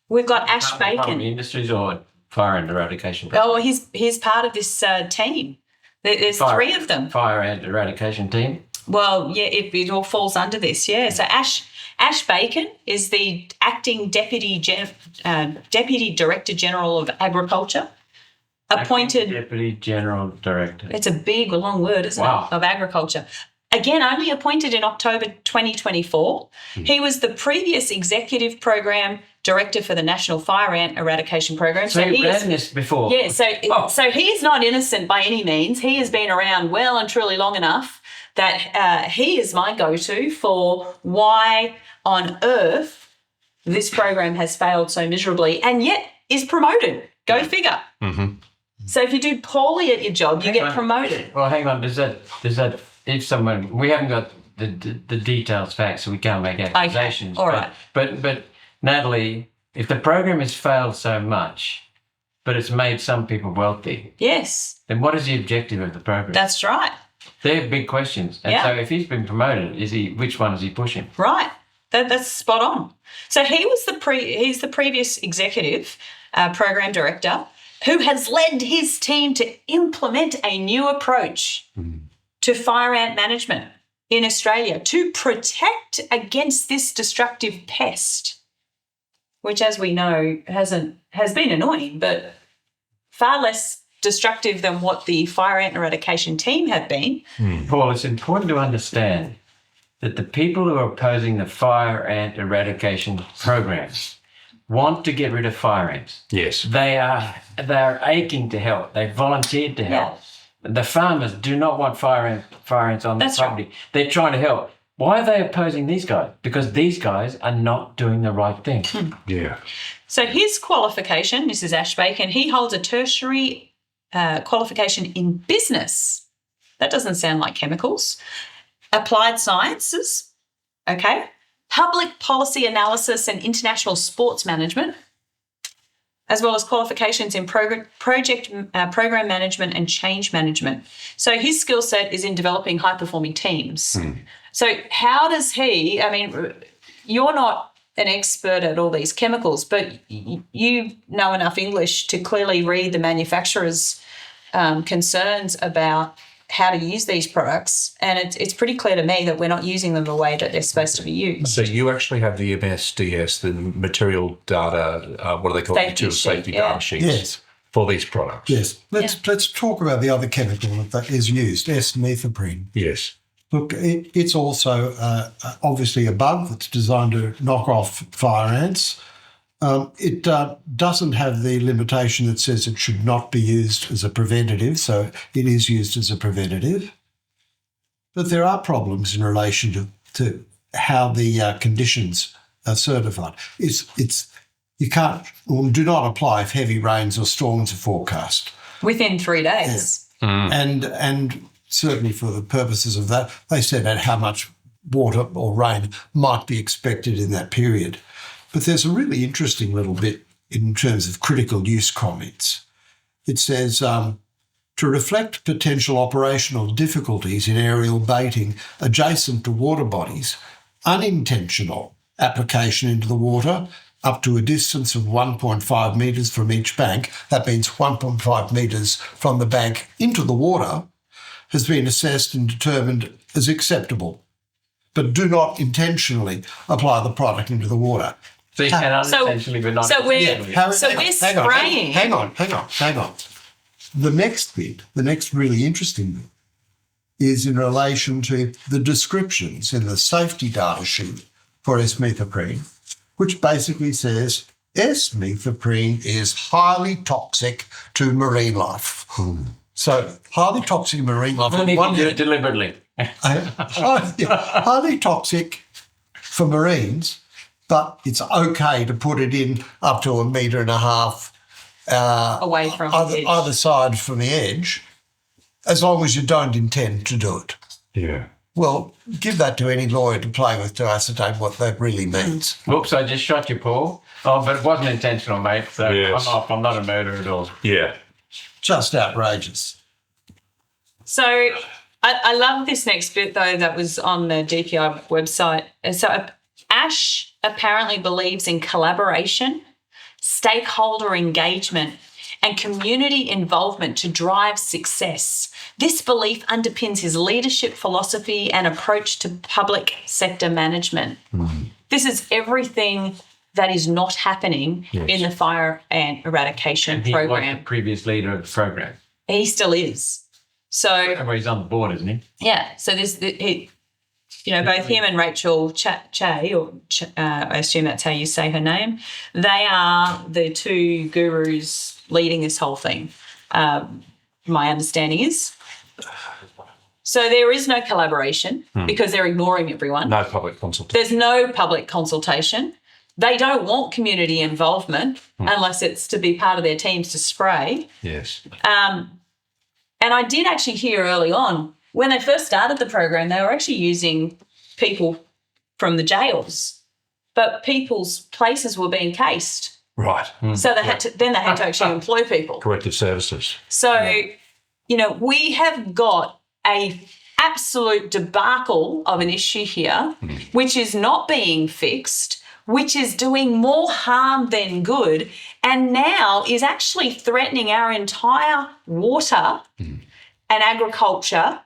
We've got Ash Bacon. Primary Industries or fire and eradication? Oh, he's part of this team. There's three of them. Fire and eradication team? Well, yeah, it all falls under this, yeah. So Ash Bacon is the acting Deputy Director General of Agriculture. Appointed Deputy General Director. It's a big, long word, isn't it? Of Agriculture. Again, only appointed in October 2024. He was the previous Executive Program Director for the National Fire Ant Eradication Program. So he ran this before? Yeah, so he is not innocent by any means. He has been around well and truly long enough that he is my go-to for why on earth this program has failed so miserably and yet is promoted. Go figure. So if you do poorly at your job, you get promoted. Well, hang on. Does that if someone, we haven't got the details, facts, so we can't make accusations. Okay. All right. But Natalie, if the program has failed so much, but it's made some people wealthy, yes, then what is the objective of the program? That's right. They're big questions. And so if he's been promoted, which one is he pushing? Right. That's spot on. So he's the previous executive program director who has led his team to implement a new approach to fire ant management in Australia to protect against this destructive pest, which, as we know, has been annoying, but far less destructive than what the fire ant eradication team have been. Paul, it's important to understand that the people who are opposing the fire ant eradication programs want to get rid of fire ants. Yes. They are aching to help. They volunteered to help. Yeah. The farmers do not want fire ants on their property. Right. They're trying to help. Why are they opposing these guys? Because these guys are not doing the right thing. Yeah. So his qualification, this is Ash Bacon, he holds a tertiary qualification in business. That doesn't sound like chemicals. Applied sciences, okay. Public policy analysis and international sports management, as well as qualifications in program management and change management. So his skill set is in developing high-performing teams. So how does he, I mean, you're not an expert at all these chemicals, but you know enough English to clearly read the manufacturer's concerns about how to use these products, and it's pretty clear to me that we're not using them the way that they're supposed to be used. So you actually have the MSDS, the material data, what do they call it? Material safety data sheets for these products. Yes. Let's talk about the other chemical that is used, S-methoprene. Yes. Look, it's also obviously a bug that's designed to knock off fire ants. It doesn't have the limitation that says it should not be used as a preventative, so it is used as a preventative. But there are problems in relation to how the conditions are certified. You can't or do not apply if heavy rains or storms are forecast. Within 3 days. Yeah. And certainly for the purposes of that, they set out how much water or rain might be expected in that period. But there's a really interesting little bit in terms of critical use comments. It says, to reflect potential operational difficulties in aerial baiting adjacent to water bodies, unintentional application into the water up to a distance of 1.5 metres from each bank, that means 1.5 metres from the bank into the water, has been assessed and determined as acceptable. But do not intentionally apply the product into the water. So you can unintentionally, but not. So we're spraying. Hang on. The next really interesting bit is in relation to the descriptions in the safety data sheet for S-methoprene, which basically says S-methoprene is highly toxic to marine life. So highly toxic marine life. Only if you do it deliberately. Highly toxic for marines, but it's okay to put it in up to 1.5 meters Away from the edge. either side from the edge, as long as you don't intend to do it. Yeah. Well, give that to any lawyer to play with to ascertain what that really means. Whoops, I just shot you, Paul. Oh, but it wasn't intentional, mate. So Yes. I'm not a murderer at all. Yeah. Just outrageous. So I love this next bit, though, that was on the DPI website. And so ASH apparently believes in collaboration, stakeholder engagement, and community involvement to drive success. This belief underpins his leadership philosophy and approach to public sector management. This is everything that is not happening in the fire ant eradication And he program. was the previous leader of the program. He still is. So Well, he's on the board, isn't he? yeah, so both him and Rachel Che, I assume that's how you say her name, they are the two gurus leading this whole thing, my understanding is. So there is no collaboration because they're ignoring everyone. No public consultation. There's no public consultation. They don't want community involvement unless it's to be part of their teams to spray. Yes. And I did actually hear early on, when they first started the program, they were actually using people from the jails, but people's places were being cased. Right. So they had to actually employ people. Corrective services. So, we have got a absolute debacle of an issue here, which is not being fixed, which is doing more harm than good, and now is actually threatening our entire water and agriculture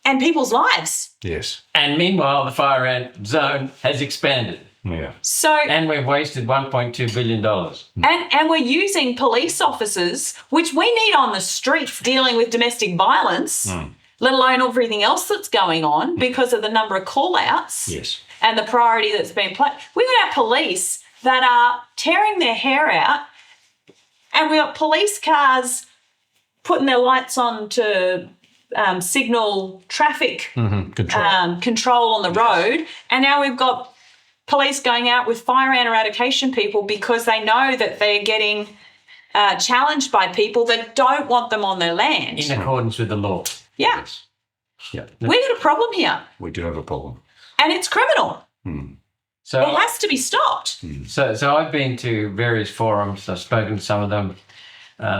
and people's lives. Yes. And meanwhile, the fire ant zone has expanded. Yeah. So And we've wasted $1.2 billion. and we're using police officers, which we need on the streets dealing with domestic violence, let alone everything else that's going on because of the number of call-outs Yes. and the priority that's been placed. We've got our police that are tearing their hair out, and we've got police cars putting their lights on to signal traffic control on the road, and now we've got police going out with fire ant eradication people because they know that they're getting challenged by people that don't want them on their land. In accordance with the law. Yeah. Yes. Yeah. We've got a problem here, We do have a problem. and it's criminal. So It has to be stopped. So I've been to various forums. I've spoken to some of them,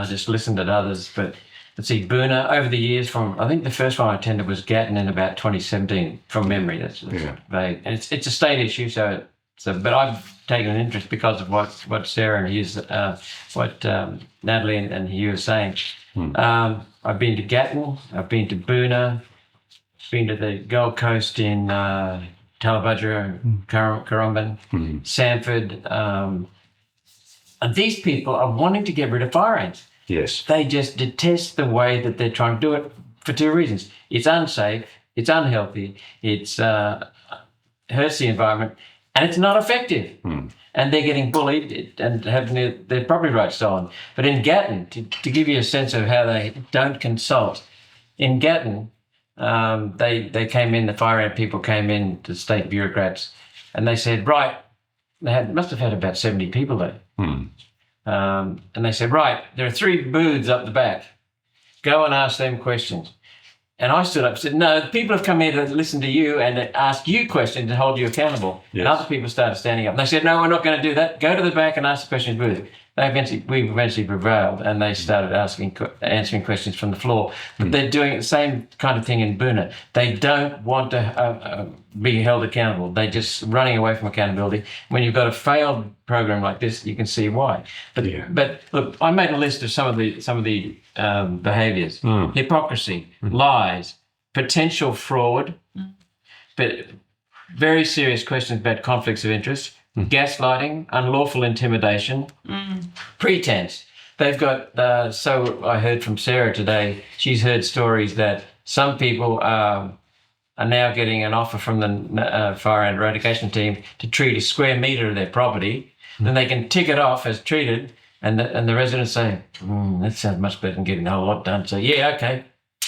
just listened at others. But let's see, Boona, over the years, I think the first one I attended was Gatton in about 2017, from memory. That's vague. And it's a state issue, but I've taken an interest because of what Sarah and Hugh, what Natalie and Hugh are saying. I've been to Gatton, I've been to Boona, been to the Gold Coast in Tallabudgera, Currumbin, Sanford. And these people are wanting to get rid of fire ants. Yes. They just detest the way that they're trying to do it for two reasons. It's unsafe, it's unhealthy, it's hurts the environment, and it's not effective. And they're getting bullied and having their property rights stolen. But in Gatton, to give you a sense of how they don't consult, in Gatton, they came in, the fire ant people came in, the state bureaucrats, and they said, right, must have had about 70 people there. And they said, right, there are 3 booths up the back. Go and ask them questions. And I stood up and said, no, the people have come here to listen to you and to ask you questions and hold you accountable. Yes. And other people started standing up. And they said, no, we're not going to do that. Go to the back and ask the questions booth. We eventually prevailed, and they started answering questions from the floor. But they're doing the same kind of thing in Boona. They don't want to be held accountable. They're just running away from accountability. When you've got a failed program like this, you can see why. But look, I made a list of some of the behaviours: hypocrisy, lies, potential fraud, but very serious questions about conflicts of interest, gaslighting, unlawful intimidation, pretense. They've got, so I heard from Sarah today, she's heard stories that some people are now getting an offer from the fire ant eradication team to treat a square metre of their property. Then they can tick it off as treated, and the residents say, that sounds much better than getting a whole lot done. So, yeah, okay.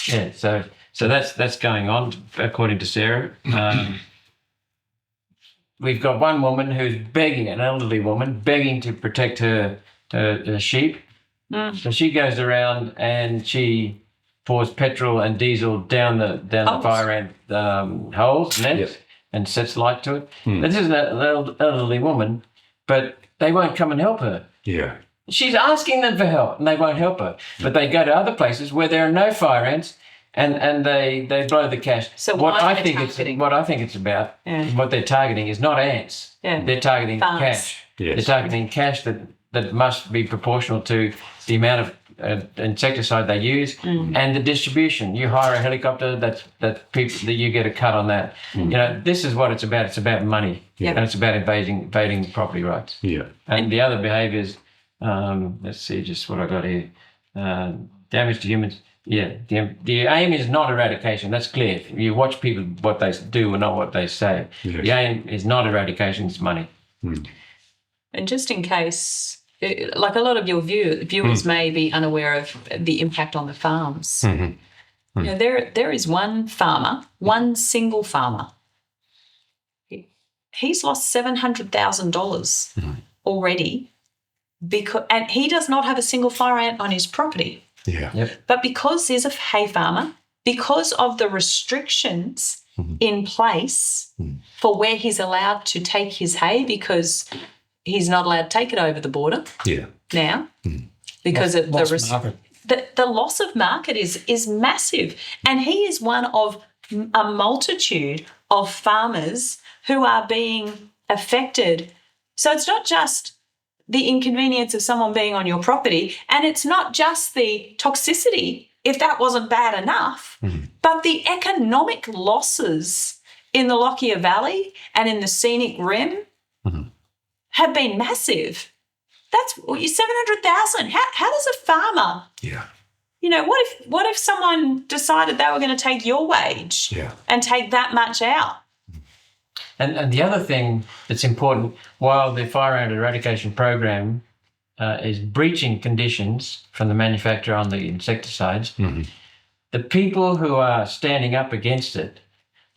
Yeah, so that's going on, according to Sarah. We've got one woman who's begging, an elderly woman, begging to protect her sheep. So she goes around and she pours petrol and diesel down the fire ant holes, nets, and sets light to it. This is an elderly woman, but they won't come and help her. Yeah. She's asking them for help, and they won't help her. But they go to other places where there are no fire ants, and they blow the cash. So what I think it's about, what they're targeting is not ants. Yeah. They're targeting Farms. cash. Yes. They're targeting cash that must be proportional to the amount of insecticide they use and the distribution. You hire a helicopter, that you get a cut on that. You know, this is what it's about. It's about money, and it's about invading property rights. Yeah. And the other behaviours. Let's see just what I got here. Damage to humans. Yeah, the aim is not eradication. That's clear. You watch people, what they do and not what they say. Yes. The aim is not eradication, it's money. And just in case, like a lot of your viewers may be unaware of the impact on the farms. You know, there is one farmer, one single farmer. He's lost $700,000 already and he does not have a single fire ant on his property. Yeah. Yep. But because he's a hay farmer, because of the restrictions in place for where he's allowed to take his hay, because he's not allowed to take it over the border now, because of the loss of market is massive. And he is one of a multitude of farmers who are being affected. So it's not just the inconvenience of someone being on your property, and it's not just the toxicity, if that wasn't bad enough, but the economic losses in the Lockyer Valley and in the scenic rim have been massive. That's $700,000. How does a farmer? Yeah. You know, what if someone decided they were going to take your wage and take that much out? And the other thing that's important, while the fire ant eradication program is breaching conditions from the manufacturer on the insecticides, the people who are standing up against it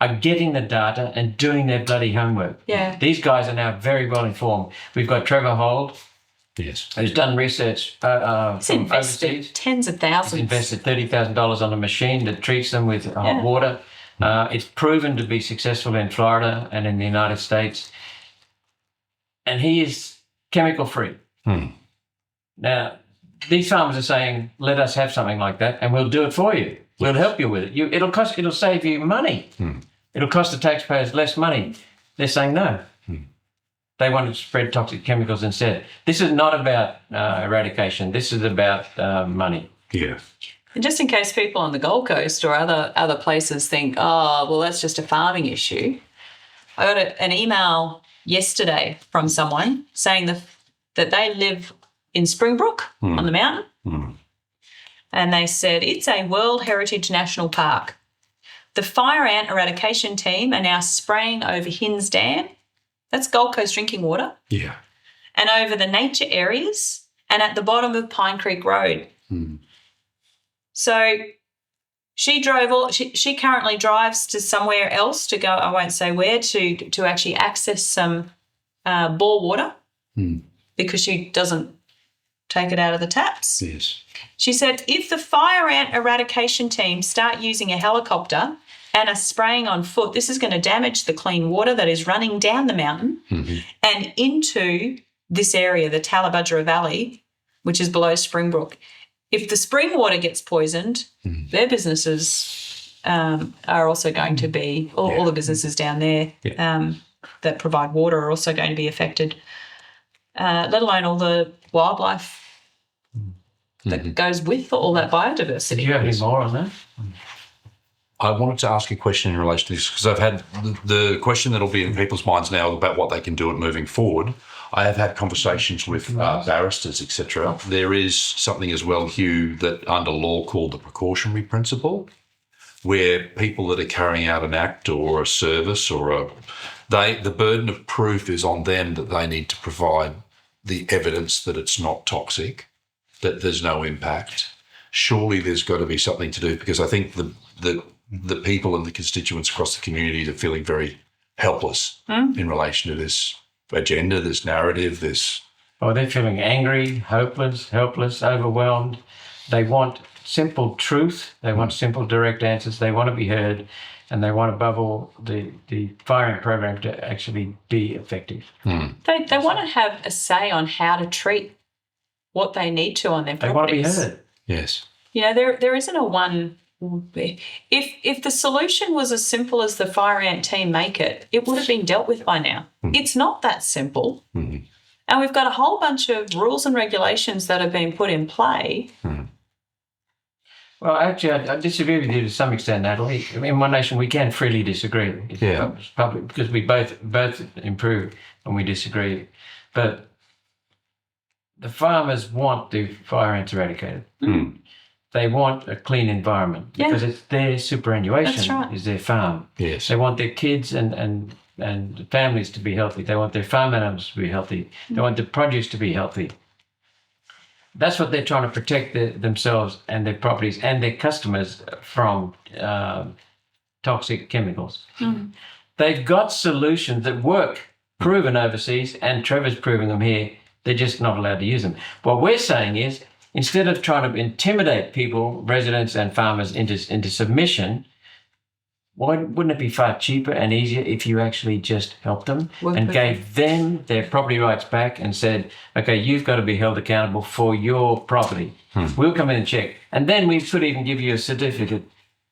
are getting the data and doing their bloody homework. Yeah. These guys are now very well informed. We've got Trevor Hold, who's done research from overseas. Tens of thousands. He's invested $30,000 on a machine that treats them with hot water. It's proven to be successful in Florida and in the United States. And he is chemical free. Now, these farmers are saying, let us have something like that and we'll do it for you. We'll help you with it. It'll save you money. It'll cost the taxpayers less money. They're saying no. They want to spread toxic chemicals instead. This is not about eradication. This is about money. Yeah. And just in case people on the Gold Coast or other places think, oh, well, that's just a farming issue, I got an email yesterday from someone saying that they live in Springbrook on the mountain, and they said it's a World Heritage National Park. The fire ant eradication team are now spraying over Hinns Dam, that's Gold Coast drinking water, and over the nature areas and at the bottom of Pine Creek Road. So she currently drives to somewhere else to go, I won't say where, to actually access some bore water because she doesn't take it out of the taps. Yes. She said if the fire ant eradication team start using a helicopter and are spraying on foot, this is going to damage the clean water that is running down the mountain and into this area, the Tallabudgera Valley, which is below Springbrook. If the spring water gets poisoned, their businesses are also going to be, all the businesses down there that provide water are also going to be affected, let alone all the wildlife that goes with all that biodiversity. Do you have any more on that? I wanted to ask a question in relation to this because I've had the question that'll be in people's minds now about what they can do it moving forward. I have had conversations with barristers, etc. There is something as well, Hugh, that under law called the precautionary principle, where people that are carrying out an act or a service or the burden of proof is on them that they need to provide the evidence that it's not toxic, that there's no impact. Surely there's got to be something to do, because I think the people and the constituents across the community are feeling very helpless in relation to this agenda, this narrative, this... Oh, they're feeling angry, hopeless, helpless, overwhelmed. They want simple truth. They want simple, direct answers. They want to be heard, and they want, above all, the firing program to actually be effective. They want to have a say on how to treat what they need to on their properties. They want to be heard. Yes. You know, there isn't a one. If the solution was as simple as the fire ant team make it, it would have been dealt with by now. It's not that simple. And we've got a whole bunch of rules and regulations that have been put in play. Well, actually, I disagree with you to some extent, Natalie. In One Nation, we can freely disagree. It's public, because we both improve when we disagree. But the farmers want the fire ants eradicated. They want a clean environment because it's their superannuation. That's right. Is their farm. Yes. They want their kids and families to be healthy. They want their farm animals to be healthy. They want the produce to be healthy. That's what they're trying to protect themselves and their properties and their customers from toxic chemicals. They've got solutions that work, proven overseas, and Trevor's proving them here. They're just not allowed to use them. What we're saying is, instead of trying to intimidate people, residents and farmers into submission, wouldn't it be far cheaper and easier if you actually just helped them and gave them their property rights back and said, okay, you've got to be held accountable for your property. We'll come in and check. And then we could even give you a certificate,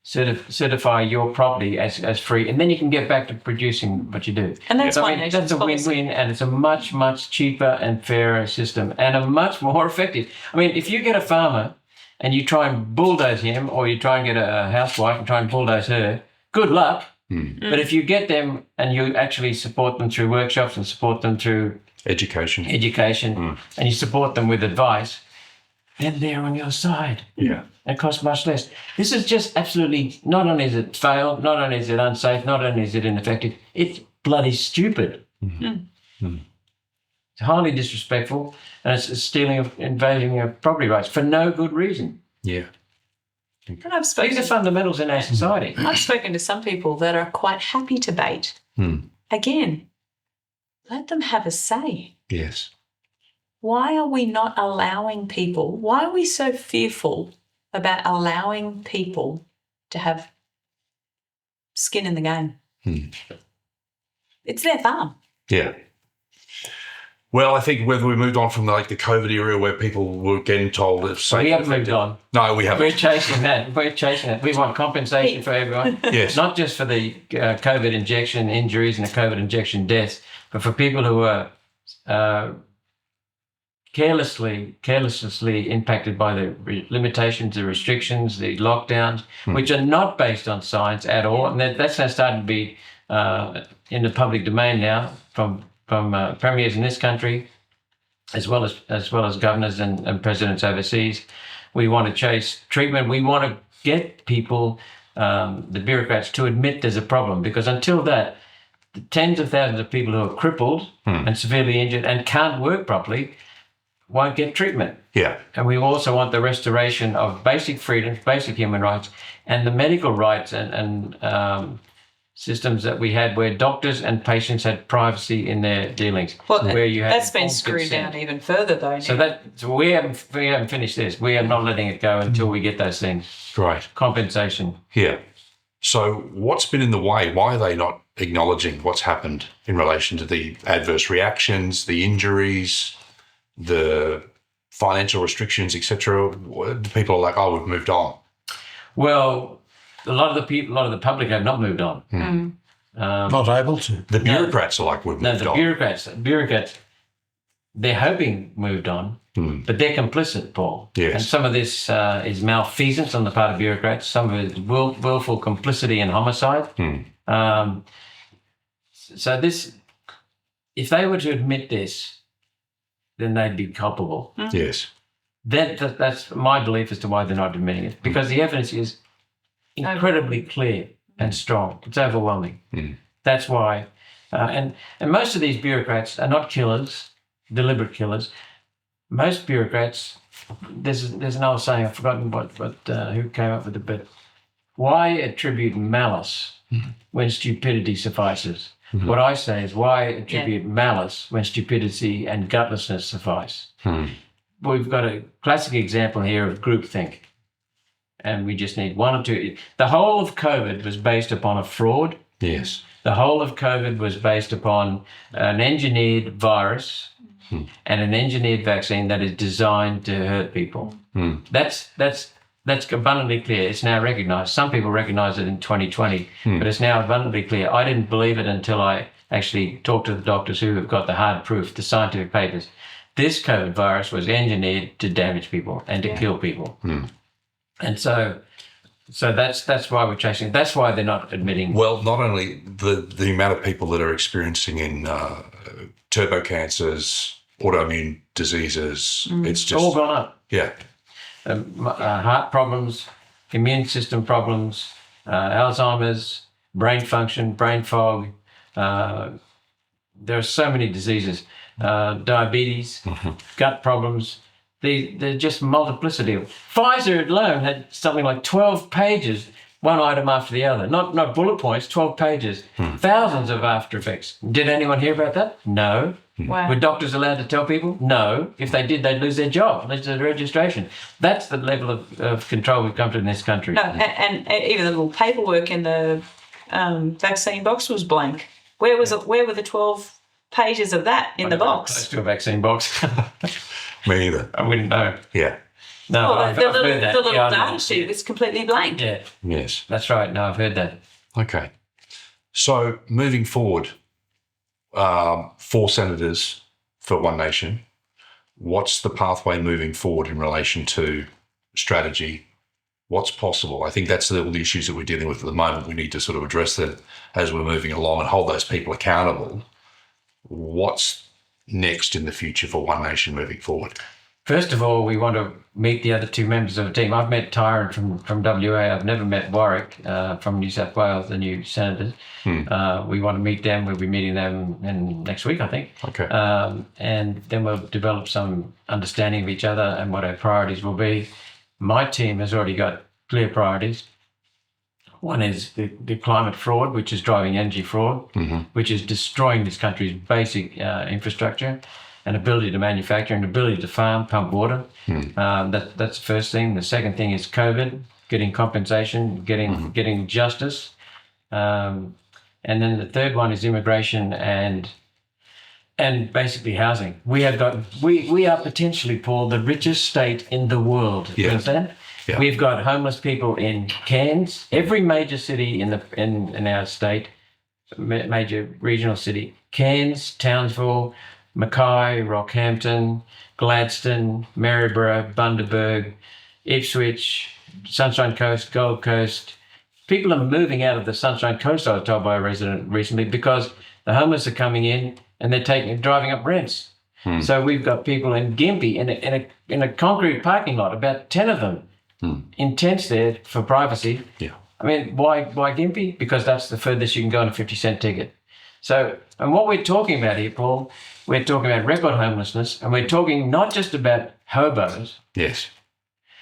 certify your property as free, and then you can get back to producing what you do. And that's One Nation's that's a win-win, and it's a much, much cheaper and fairer system and a much more effective. I mean, if you get a farmer and you try and bulldoze him, or you try and get a housewife and try and bulldoze her, good luck. But if you get them and you actually support them through workshops and support them through education, and you support them with advice, then they're on your side. Yeah. It costs much less. This is just absolutely, not only is it failed, not only is it unsafe, not only is it ineffective, it's bloody stupid. It's highly disrespectful, and it's stealing, invading of property rights for no good reason. Yeah. And I've spoken, These are fundamentals in our society. I've spoken to some people that are quite happy to bait. Again, let them have a say. Yes. Why are we not allowing people? Why are we so fearful about allowing people to have skin in the game? It's their farm. Yeah. Well, I think whether we moved on from the COVID era where people were getting told it's safe. We haven't moved on. No, we haven't. We're chasing that. We want compensation for everyone. Yes. Not just for the COVID injection injuries and the COVID injection deaths, but for people who are carelessly impacted by the limitations, the restrictions, the lockdowns, which are not based on science at all. And that's now starting to be in the public domain now from premiers in this country, as well as governors and presidents overseas. We want to chase treatment. We want to get people, the bureaucrats, to admit there's a problem, because until that, the tens of thousands of people who are crippled and severely injured and can't work properly won't get treatment. Yeah. And we also want the restoration of basic freedoms, basic human rights, and the medical rights and systems that we had where doctors and patients had privacy in their dealings. Well, where you had that's been screwed down even further, though. So we haven't finished this. We are not letting it go until we get those things. Right. Compensation. Yeah. So what's been in the way? Why are they not acknowledging what's happened in relation to the adverse reactions, the injuries, the financial restrictions, etc.? People are like, oh, we've moved on. Well, a lot of the public have not moved on. Not able to. The bureaucrats are like, we've moved on. The bureaucrats, they're hoping moved on, But they're complicit, Paul. Yes. And some of this is malfeasance on the part of bureaucrats. Some of it is willful complicity and homicide. So this, if they were to admit this, then they'd be culpable. Yes. That's my belief as to why they're not admitting it, because the evidence is incredibly clear and strong. It's overwhelming. That's why, and most of these bureaucrats are not killers, deliberate killers. Most bureaucrats, there's an old saying, I've forgotten who came up with it, but why attribute malice when stupidity suffices? What I say is, why attribute malice when stupidity and gutlessness suffice? We've got a classic example here of groupthink, and we just need one or two. The whole of COVID was based upon a fraud. Yes. The whole of COVID was based upon an engineered virus and an engineered vaccine that is designed to hurt people. That's abundantly clear. It's now recognised. Some people recognise it in 2020, but it's now abundantly clear. I didn't believe it until I actually talked to the doctors who have got the hard proof, the scientific papers. This COVID virus was engineered to damage people and to kill people. And so that's why we're chasing it. That's why they're not admitting. Well, not only the amount of people that are experiencing in turbo cancers, autoimmune diseases, it's just all gone up. Yeah. Heart problems, immune system problems, Alzheimer's, brain function, brain fog. There are so many diseases, diabetes, gut problems. They're just multiplicity. Pfizer alone had something like 12 pages, one item after the other. Not bullet points, 12 pages. Thousands of after effects. Did anyone hear about that? No. Wow. Were doctors allowed to tell people? No. If they did, they'd lose their job, lose their registration. That's the level of control we've come to in this country. No, and even the little paperwork in the vaccine box was blank. Where were the 12 pages of that in the box? Close to a vaccine box. Me neither. I wouldn't know. Yeah. No, Well, I've the heard little that. Yeah, I know. data sheet was completely blank. Yeah, Yes. that's right. No, I've heard that. Okay. So moving forward, 4 senators for One Nation. What's the pathway moving forward in relation to strategy? What's possible? I think that's all the issues that we're dealing with at the moment. We need to sort of address that as we're moving along and hold those people accountable. What's next in the future for One Nation moving forward? First of all, we want to meet the other 2 members of the team. I've met Tyrone from WA. I've never met Warwick from New South Wales, the new senators. We want to meet them. We'll be meeting them next week, I think. Okay. And then we'll develop some understanding of each other and what our priorities will be. My team has already got clear priorities. One is the climate fraud, which is driving energy fraud, which is destroying this country's basic infrastructure and ability to manufacture and ability to farm, pump water. That's the first thing. The second thing is COVID, getting compensation, getting justice. And then the third one is immigration and basically housing. We are potentially, Paul, the richest state in the world. Yeah. You understand? Yeah. We've got homeless people in Cairns, every major city in our state, major regional city. Cairns, Townsville, Mackay, Rockhampton, Gladstone, Maryborough, Bundaberg, Ipswich, Sunshine Coast, Gold Coast. People are moving out of the Sunshine Coast, I was told by a resident recently, because the homeless are coming in and they're driving up rents. So we've got people in Gympie in a concrete parking lot, about 10 of them, in tents there for privacy. Yeah. I mean, why Gympie? Because that's the furthest you can go on a 50-cent ticket. So, and what we're talking about here, Paul, we're talking about record homelessness, and we're talking not just about hobos. Yes.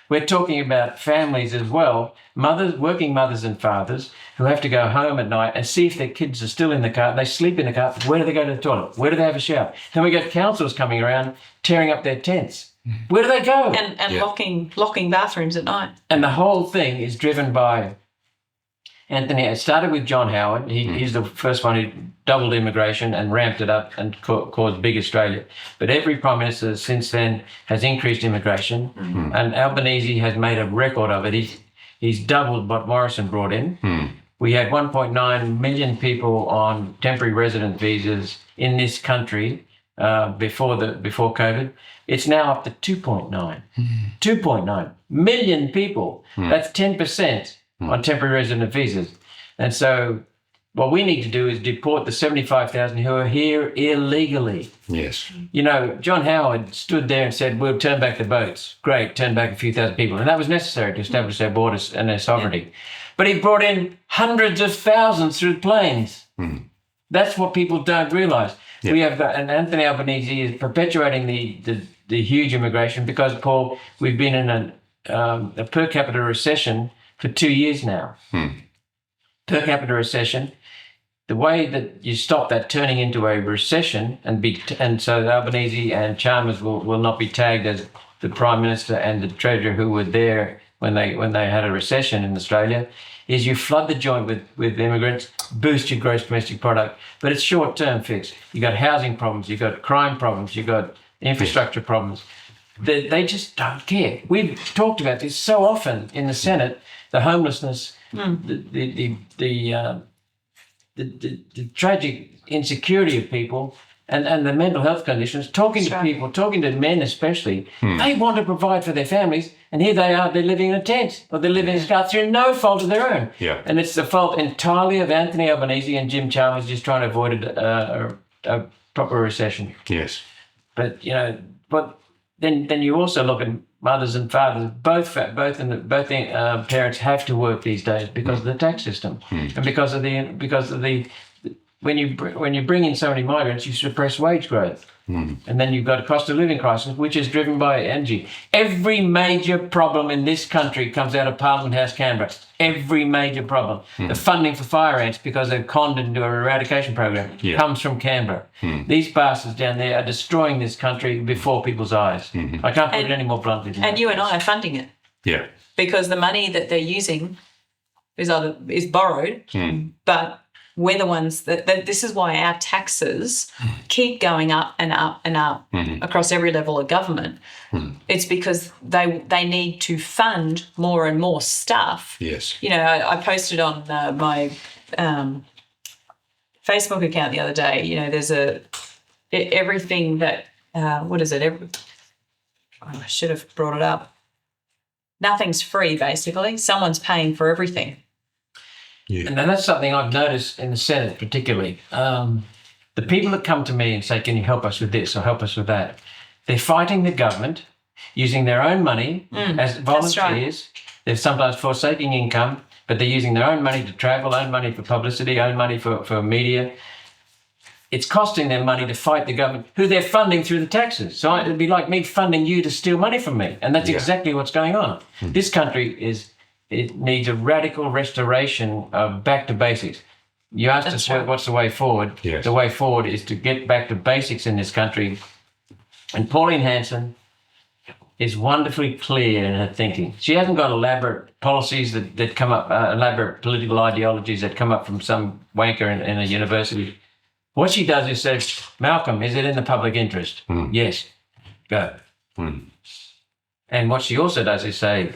We're talking about families as well, working mothers and fathers who have to go home at night and see if their kids are still in the car. They sleep in the car. Where do they go to the toilet? Where do they have a shower? Then we got councils coming around tearing up their tents. Where do they go? And locking bathrooms at night. And the whole thing is driven by Anthony. It started with John Howard. He's the first one who doubled immigration and ramped it up and caused big Australia. But every Prime Minister since then has increased immigration. And Albanese has made a record of it. He's doubled what Morrison brought in. We had 1.9 million people on temporary resident visas in this country before COVID. It's now up to 2.9. 2.9 million people. That's 10% on temporary resident visas. And so what we need to do is deport the 75,000 who are here illegally. Yes. You know, John Howard stood there and said, we'll turn back the boats. Great, turn back a few thousand people. And that was necessary to establish their borders and their sovereignty. But he brought in hundreds of thousands through planes. That's what people don't realise. Yep. We have, and Anthony Albanese is perpetuating the huge immigration because, Paul, we've been in a per capita recession for 2 years now. Per capita recession. The way that you stop that turning into a recession and so Albanese and Chalmers will not be tagged as the Prime Minister and the Treasurer who were there when they had a recession in Australia, is you flood the joint with immigrants, boost your gross domestic product, but it's short-term fix. You got housing problems, you got crime problems, you got infrastructure problems. They just don't care. We've talked about this so often in the Senate, the homelessness, the tragic insecurity of people and the mental health conditions, talking to people, talking to men especially, they want to provide for their families, and here they are, they're living in a tent, or they're living in a car through no fault of their own. Yeah. And it's the fault entirely of Anthony Albanese and Jim Chalmers just trying to avoid a proper recession. Yes. But, you know, then you also look at mothers and fathers, both parents have to work these days because of the tax system and because of the when you bring in so many migrants, you suppress wage growth, and then you've got a cost of living crisis, which is driven by energy. Every major problem in this country comes out of Parliament House, Canberra. Every major problem. The funding for fire ants, because they've conned into an eradication program, comes from Canberra. These bastards down there are destroying this country before people's eyes. I can't put it any more bluntly than that. And you and I are funding it. Yeah. Because the money that they're using is borrowed, but we're the ones that this is why our taxes keep going up and up and up across every level of government. It's because they need to fund more and more stuff. Yes. You know, I posted on my Facebook account the other day, you know, there's everything that, what is it? I should have brought it up. Nothing's free, basically. Someone's paying for everything. Yeah. And that's something I've noticed in the Senate particularly. The people that come to me and say, can you help us with this or help us with that? They're fighting the government using their own money as volunteers. Right. They're sometimes forsaking income, but they're using their own money to travel, own money for publicity, own money for media. It's costing them money to fight the government, who they're funding through the taxes. So it'd be like me funding you to steal money from me. And that's exactly what's going on. This country it needs a radical restoration of back to basics. You asked us what's the way forward. Yes. The way forward is to get back to basics in this country. And Pauline Hanson is wonderfully clear in her thinking. She hasn't got elaborate policies that come up, elaborate political ideologies that come up from some wanker in a university. What she does is says, Malcolm, is it in the public interest? Yes. Go. And what she also does is say,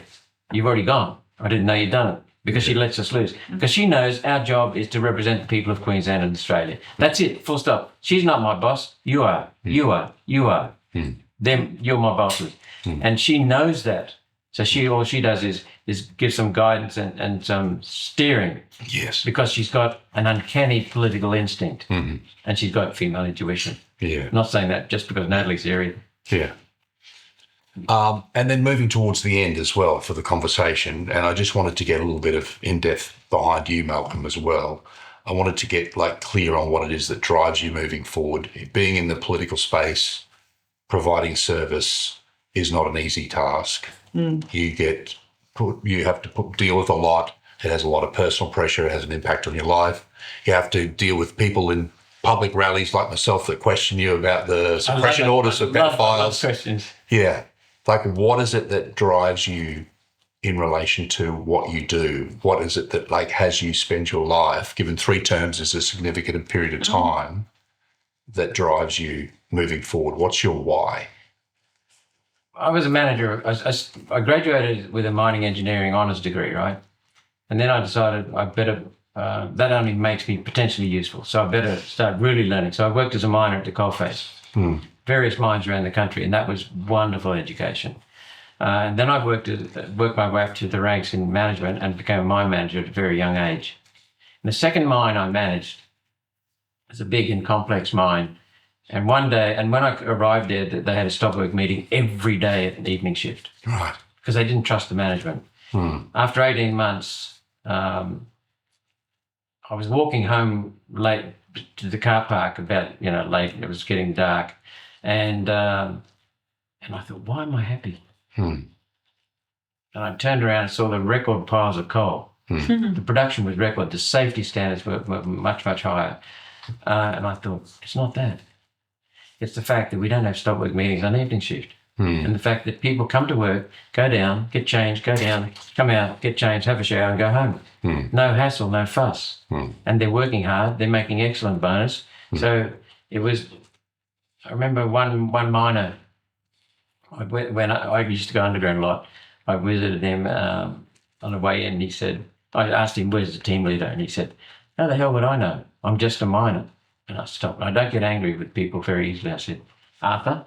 you've already gone. I didn't know you'd done it, because she lets us loose. Because she knows our job is to represent the people of Queensland and Australia. That's it, full stop. She's not my boss. You are. You are. You are. Them, you're my bosses. And she knows that. So all she does is give some guidance and some steering. Yes. Because she's got an uncanny political instinct. And she's got female intuition. Yeah. Not saying that just because Natalie's here either. Yeah. And then moving towards the end as well for the conversation, and I just wanted to get a little bit of in-depth behind you, Malcolm, as well. I wanted to get clear on what it is that drives you moving forward. Being in the political space, providing service is not an easy task. You have to deal with a lot. It has a lot of personal pressure. It has an impact on your life. You have to deal with people in public rallies like myself that question you about the suppression orders of pedophiles. I love questions. Yeah. What is it that drives you in relation to what you do? What is it that has you spend your life, given 3 terms is a significant period of time, that drives you moving forward? What's your why? I was a manager. I graduated with a mining engineering honours degree, right? And then I decided I better, that only makes me potentially useful. So I better start really learning. So I worked as a miner at the coalface. various mines around the country, and that was wonderful education. And then I worked my way up to the ranks in management and became a mine manager at a very young age. And the second mine I managed was a big and complex mine. And one day, and when I arrived there, they had a stop work meeting every day at an evening shift. Right. Because they didn't trust the management. After 18 months, I was walking home late to the car park about, late, it was getting dark. And I thought, why am I happy? And I turned around and saw the record piles of coal. The production was record. The safety standards were much, much higher. And I thought, it's not that. It's the fact that we don't have stop work meetings on evening shift. And the fact that people come to work, go down, get changed, go down, come out, get changed, have a shower and go home. No hassle, no fuss. And they're working hard. They're making excellent bonus. So it was, I remember one miner, when I used to go underground a lot, I visited him on the way in. He said, I asked him, where's the team leader? And he said, how the hell would I know? I'm just a miner. And I stopped. I don't get angry with people very easily. I said, Arthur,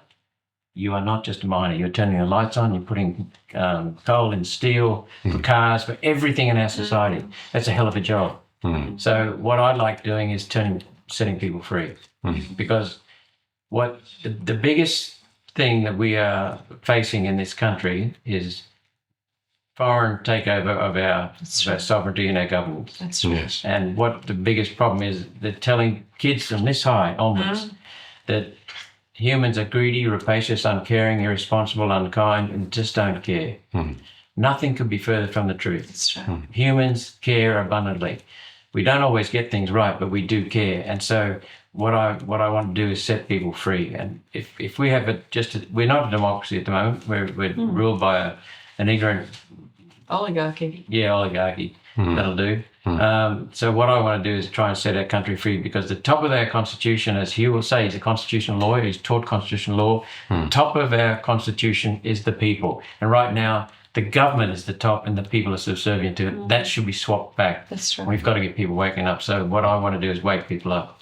you are not just a miner. You're turning the lights on. You're putting coal and steel for cars, for everything in our society. That's a hell of a job. So what I like doing is setting people free. Because what the biggest thing that we are facing in this country is foreign takeover of our sovereignty and our governance. That's right. Yes. And what the biggest problem is, they're telling kids from this high onwards that humans are greedy, rapacious, uncaring, irresponsible, unkind, and just don't care. Nothing could be further from the truth. That's right. Humans care abundantly. We don't always get things right, but we do care. And so what I want to do is set people free. And if we have we're not a democracy at the moment. We're ruled by an ignorant Oligarchy. oligarchy. That'll do. So what I want to do is try and set our country free, because the top of our constitution, as Hugh will say, he's a constitutional lawyer, he's taught constitutional law. The top of our constitution is the people. And right now, the government is the top and the people are subservient to it. That should be swapped back. That's right. We've got to get people waking up. So what I want to do is wake people up.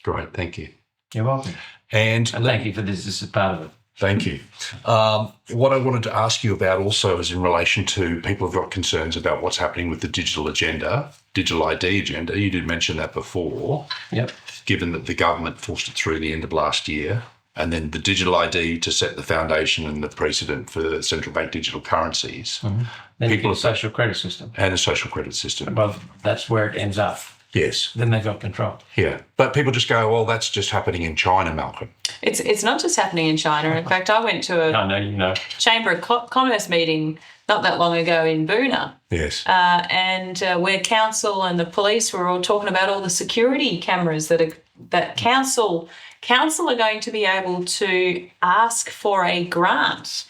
Great, thank you. You're welcome. And Thank you for this. This is part of it. Thank you. What I wanted to ask you about also is in relation to people who've got concerns about what's happening with the digital agenda, digital ID agenda. You did mention that before. Yep. Given that the government forced it through the end of last year, and then the digital ID to set the foundation and the precedent for central bank digital currencies. Then People the social credit system. And a social credit system. Well, that's where it ends up. Yes. Then they've got control. Yeah. But people just go, well, that's just happening in China, Malcolm. It's not just happening in China. In fact, I went to a I know, you know. Chamber of Commerce meeting not that long ago in Boona. Yes. And where council and the police were all talking about all the security cameras that council are going to be able to ask for a grant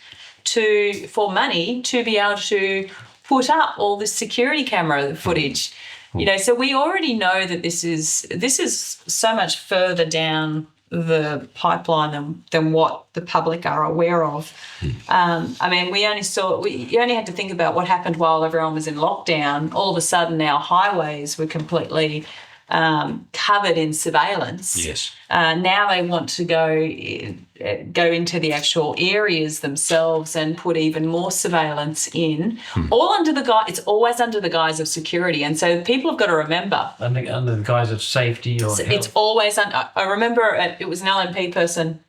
for money to be able to put up all the security camera footage. You know, so we already know that this is so much further down the pipeline than what the public are aware of. I mean, you only had to think about what happened while everyone was in lockdown. All of a sudden, our highways were completely covered in surveillance. Yes. Now they want to go into the actual areas themselves and put even more surveillance in. All under it's always under the guise of security, and so people have got to remember. Under the guise of safety or health. It's always under. I remember it was an LNP person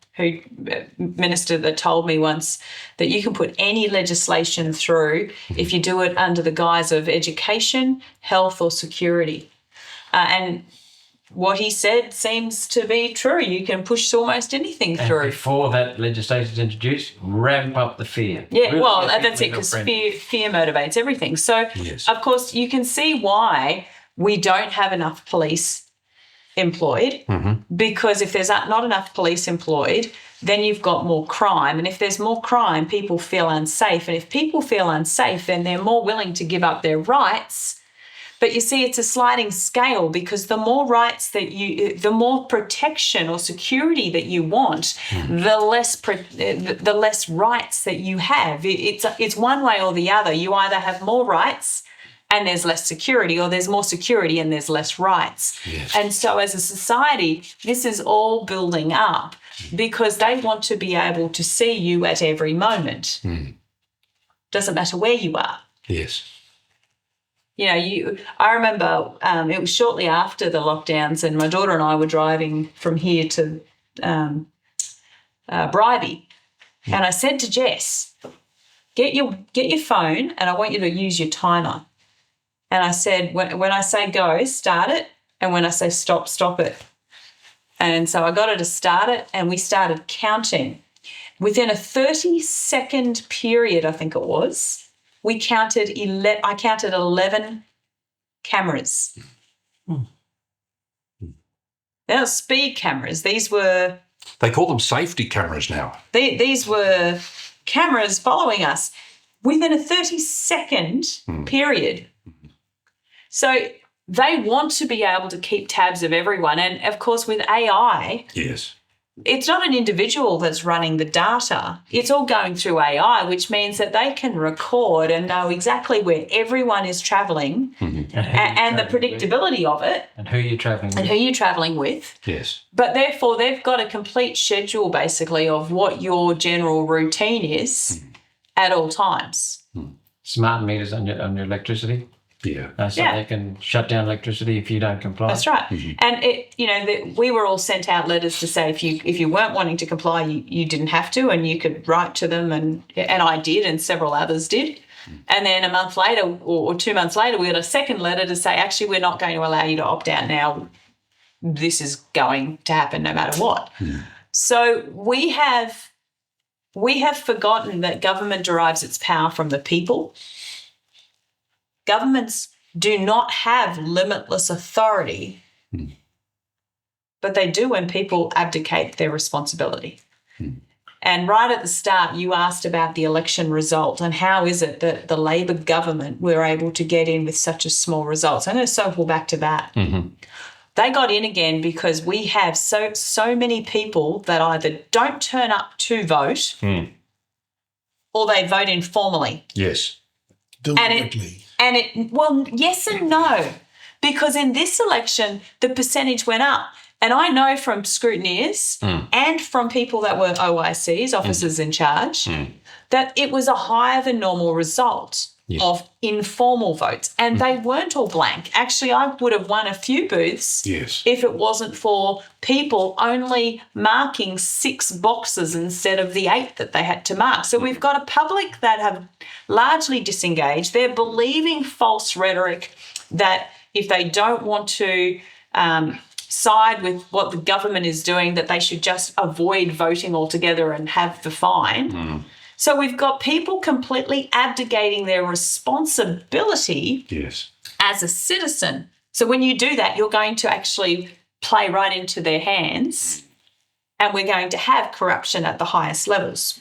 minister that told me once that you can put any legislation through if you do it under the guise of education, health, or security. And what he said seems to be true. You can push almost anything through. And before that legislation is introduced, ramp up the fear. Yeah, Really well, that's it, because fear motivates everything. So, Yes. Of course, you can see why we don't have enough police employed, because if there's not enough police employed, then you've got more crime. And if there's more crime, people feel unsafe. And if people feel unsafe, then they're more willing to give up their rights. But you see, it's a sliding scale, because the more rights the more protection or security that you want, the less rights that you have. It's one way or the other. You either have more rights and there's less security, or there's more security and there's less rights. Yes. And so as a society, this is all building up because they want to be able to see you at every moment. Doesn't matter where you are. Yes. You know, I remember it was shortly after the lockdowns, and my daughter and I were driving from here to Bribie, and I said to Jess, get your phone, and I want you to use your timer. And I said, when I say go, start it, and when I say stop, stop it. And so I got her to start it, and we started counting. Within a 30-second period, I think it was, I counted 11 cameras. They're not speed cameras. These were... They call them safety cameras now. These were cameras following us within a 30-second period. So they want to be able to keep tabs of everyone. And, of course, with AI... Yes. It's not an individual that's running the data. It's all going through AI, which means that they can record and know exactly where everyone is travelling and the predictability of it. And who you're travelling with. And who you're travelling with. Yes. But therefore, they've got a complete schedule, basically, of what your general routine is at all times. Smart meters on your electricity. Yeah. So they can shut down electricity if you don't comply. That's right. And we were all sent out letters to say if you weren't wanting to comply, you didn't have to, and you could write to them, and I did, and several others did. And then a month later or 2 months later, we got a second letter to say, actually, we're not going to allow you to opt out now. This is going to happen no matter what. So we have forgotten that government derives its power from the people. Governments do not have limitless authority, but they do when people abdicate their responsibility. And right at the start, you asked about the election result and how is it that the Labor government were able to get in with such a small result. So I'm going to circle back to that. They got in again because we have so many people that either don't turn up to vote or they vote informally. Yes. Deliberately. Well, yes and no, because in this election, the percentage went up. And I know from scrutineers and from people that were OICs, officers in charge, that it was a higher than normal result of informal votes. And they weren't all blank. Actually, I would have won a few booths if it wasn't for people only marking 6 boxes instead of the 8 that they had to mark. So we've got a public that have largely disengaged. They're believing false rhetoric that if they don't want to side with what the government is doing, that they should just avoid voting altogether and have the fine. So we've got people completely abdicating their responsibility as a citizen. So when you do that, you're going to actually play right into their hands, and we're going to have corruption at the highest levels.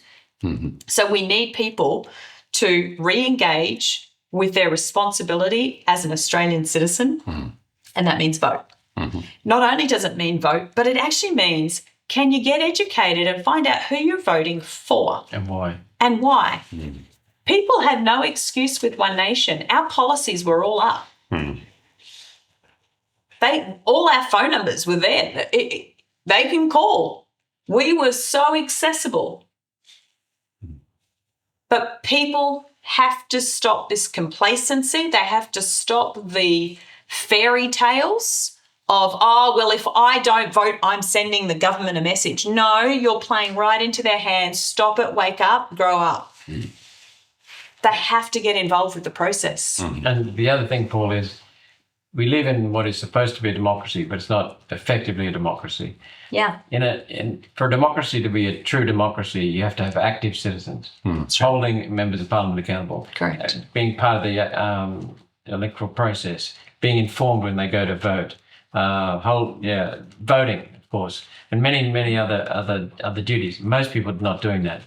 So we need people to re-engage with their responsibility as an Australian citizen, and that means vote. Not only does it mean vote, but it actually means, can you get educated and find out who you're voting for? And why? And why? People had no excuse with One Nation. Our policies were all up. All our phone numbers were there. They can call. We were so accessible. But people have to stop this complacency. They have to stop the fairy tales of, if I don't vote, I'm sending the government a message. No, you're playing right into their hands. Stop it, wake up, grow up. They have to get involved with the process. And the other thing, Paul, is we live in what is supposed to be a democracy, but it's not effectively a democracy. Yeah. For a democracy to be a true democracy, you have to have active citizens holding members of parliament accountable. Correct. Being part of the electoral process, being informed when they go to vote, voting, of course, and many other duties. Most people are not doing that.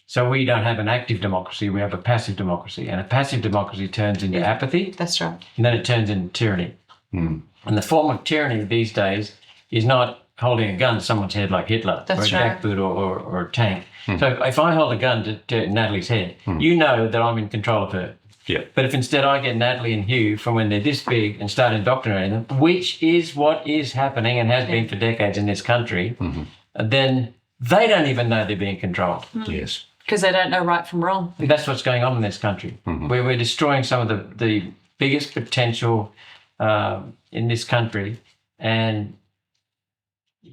So we don't have an active democracy, we have a passive democracy. And a passive democracy turns into apathy. That's right. And then it turns into tyranny. And the form of tyranny these days is not holding a gun to someone's head like Hitler, or a jackboot or a tank. So if I hold a gun to Natalie's head, you know that I'm in control of her. Yeah. But if instead I get Natalie and Hugh from when they're this big and start indoctrinating them, which is what is happening and has been for decades in this country, then they don't even know they're being controlled. Yes. Because they don't know right from wrong. That's what's going on in this country, where we're destroying some of the biggest potential in this country, and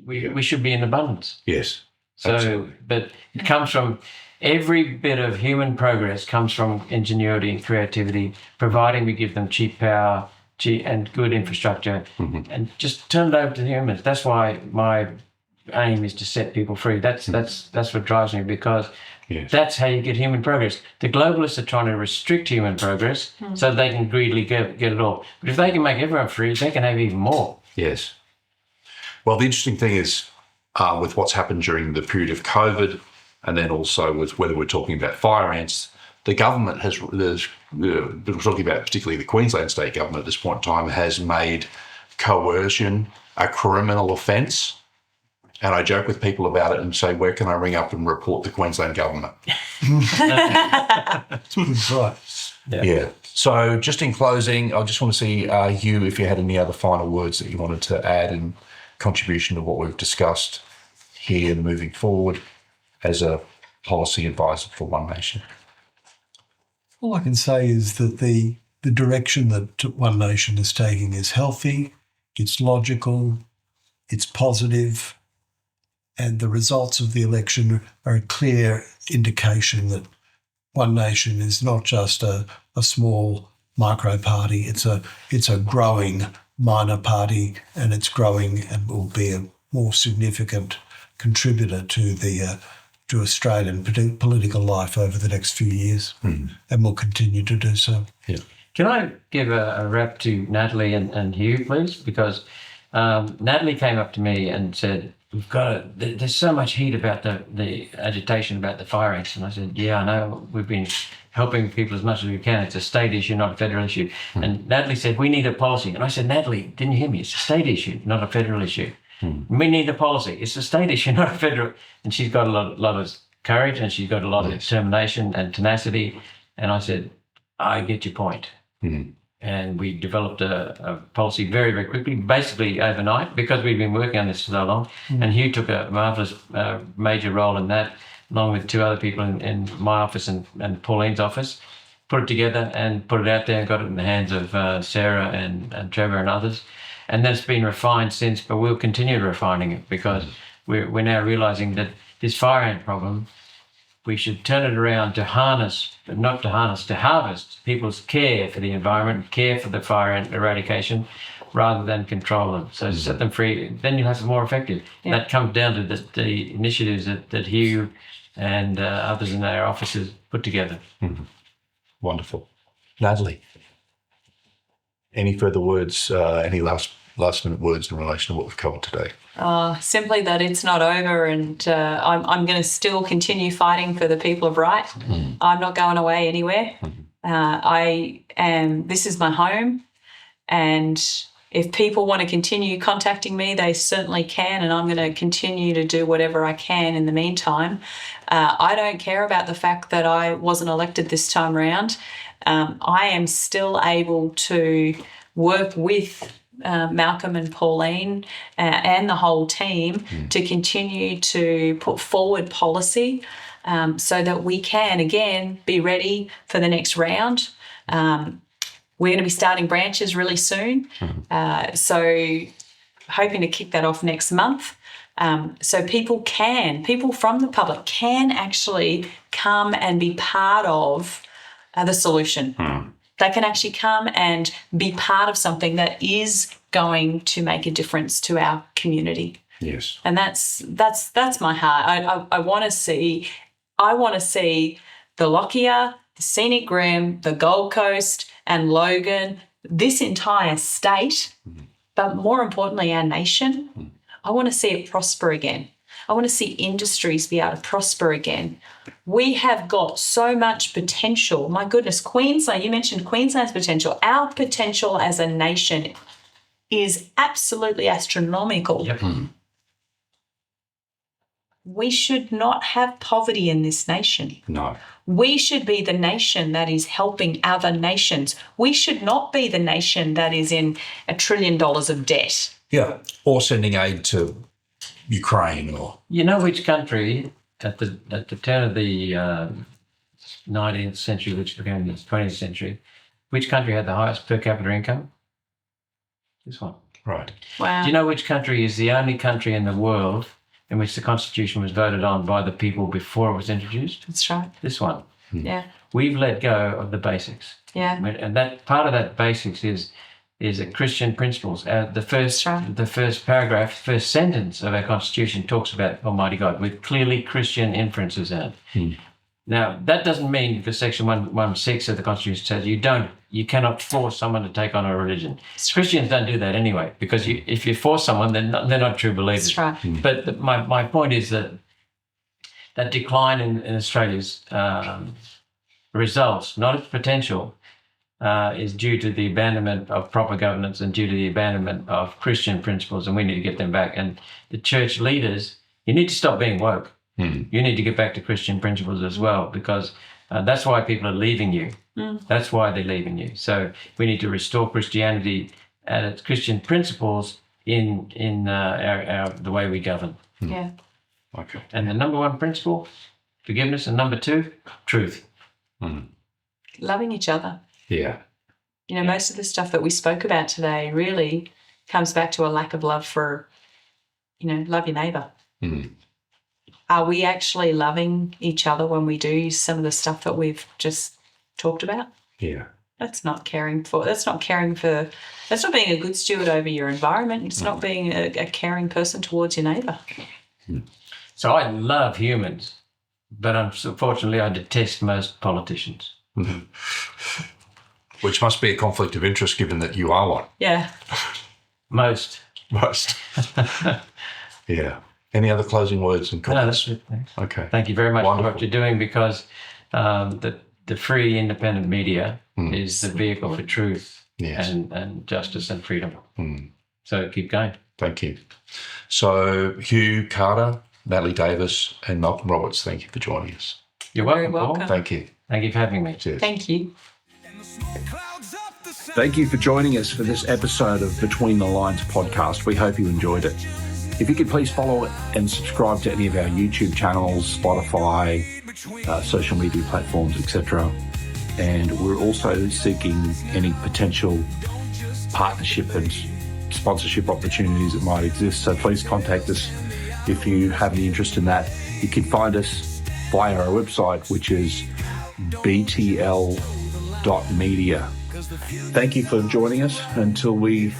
we should be in abundance. Yes. So, Absolutely. but it comes from every bit of human progress comes from ingenuity and creativity, providing we give them cheap power and good infrastructure, and just turn it over to the humans. That's why my aim is to set people free. That's what drives me, because that's how you get human progress. The globalists are trying to restrict human progress so they can greedily get it all. But if they can make everyone free, they can have even more. Yes. Well, the interesting thing is with what's happened during the period of COVID, and then also with whether we're talking about fire ants, the government we're talking about particularly the Queensland state government at this point in time, has made coercion a criminal offence. And I joke with people about it and say, where can I ring up and report the Queensland government? That's good advice. Yeah. So just in closing, I just want to see, Hugh, if you had any other final words that you wanted to add in contribution to what we've discussed here moving forward as a policy advisor for One Nation. All I can say is that the direction that One Nation is taking is healthy, it's logical, it's positive, and the results of the election are a clear indication that One Nation is not just a small micro party, it's a growing minor party, and it's growing and will be a more significant contributor to Australian political life over the next few years, and will continue to do so. Yeah. Can I give a rap to Natalie and Hugh, please? Because Natalie came up to me and said, there's so much heat about the agitation about the fire ants. And I said, yeah, I know, we've been helping people as much as we can. It's a state issue, not a federal issue. And Natalie said, we need a policy. And I said, Natalie, didn't you hear me? It's a state issue, not a federal issue. We need a policy. It's a state issue, not a federal. And she's got a lot of courage, and she's got a lot of determination and tenacity. And I said, I get your point. And we developed a policy very, very quickly, basically overnight, because we'd been working on this for so long. And Hugh took a marvellous major role in that, along with two other people in my office and Pauline's office, put it together and put it out there and got it in the hands of Sarah and Trevor and others. And then it's been refined since, but we'll continue refining it, because we're now realising that this fire ant problem, we should turn it around to harvest people's care for the environment, care for the fire ant eradication, rather than control them. So set them free, then you'll have more effective. Yeah. That comes down to the initiatives that Hugh and others in our offices put together. Wonderful. Natalie, any further words, any last minute words in relation to what we've covered today? Simply that it's not over, and I'm going to still continue fighting for the people of right. I'm not going away anywhere. This is my home, and if people want to continue contacting me, they certainly can, and I'm going to continue to do whatever I can in the meantime. I don't care about the fact that I wasn't elected this time round. I am still able to work with Malcolm and Pauline and the whole team to continue to put forward policy so that we can, again, be ready for the next round. We're going to be starting branches really soon, so hoping to kick that off next month. So people from the public can actually come and be part of the solution. They can actually come and be part of something that is going to make a difference to our community. Yes. And that's my heart. I want to see the Lockyer, the Scenic Rim, the Gold Coast and Logan, this entire state, but more importantly our nation. I want to see it prosper again. I want to see industries be able to prosper again. We have got so much potential. My goodness, Queensland, you mentioned Queensland's potential. Our potential as a nation is absolutely astronomical. Yep. we should not have poverty in this nation. No. We should be the nation that is helping other nations. We should not be the nation that is in $1 trillion of debt. Yeah. Or sending aid to Ukraine or... You know which country at the turn of the 19th century, which became the 20th century, which country had the highest per capita income? This one. Right. Wow. Do you know which country is the only country in the world in which the Constitution was voted on by the people before it was introduced? That's right. This one. Yeah. We've let go of the basics. Yeah. And that part of that basics is a Christian principles. The first paragraph, first sentence of our Constitution talks about Almighty God with clearly Christian inferences in it. Now, that doesn't mean, because Section 116 of the Constitution says you cannot force someone to take on a religion. Christians don't do that anyway, because if you force someone, they're not true believers. That's right. But my point is that decline in Australia's results, not its potential, is due to the abandonment of proper governance and due to the abandonment of Christian principles, and we need to get them back. And the church leaders, you need to stop being woke. You need to get back to Christian principles as well, because that's why people are leaving you. That's why they're leaving you. So we need to restore Christianity and its Christian principles in the way we govern. Yeah. Okay. And the number one principle, forgiveness, and number two, truth. Loving each other. Yeah. You know, most of the stuff that we spoke about today really comes back to a lack of love for, love your neighbour. Are we actually loving each other when we do some of the stuff that we've just talked about? Yeah. That's not being a good steward over your environment. It's not being a caring person towards your neighbour. So I love humans, but unfortunately I detest most politicians. Which must be a conflict of interest, given that you are one. Yeah. Most. Yeah. Any other closing words and comments? No, that's it. Thanks. Okay. Thank you very much Wonderful. for what you're doing, because the free, independent media is the vehicle for truth and justice and freedom. So keep going. Thank you. So Hugh Carter, Natalie Davis, and Malcolm Roberts, thank you for joining us. You're Very welcome, Paul. welcome. Thank you. Thank you for having me. Cheers. Thank you. Thank you for joining us for this episode of Between the Lines podcast. We hope you enjoyed it. If you could please follow and subscribe to any of our YouTube channels, Spotify, social media platforms, etc. And we're also seeking any potential partnership and sponsorship opportunities that might exist. So please contact us if you have any interest in that. You can find us via our website, which is btl.media. Thank you for joining us until we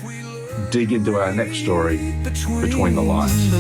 dig into our next story, Between the Lines.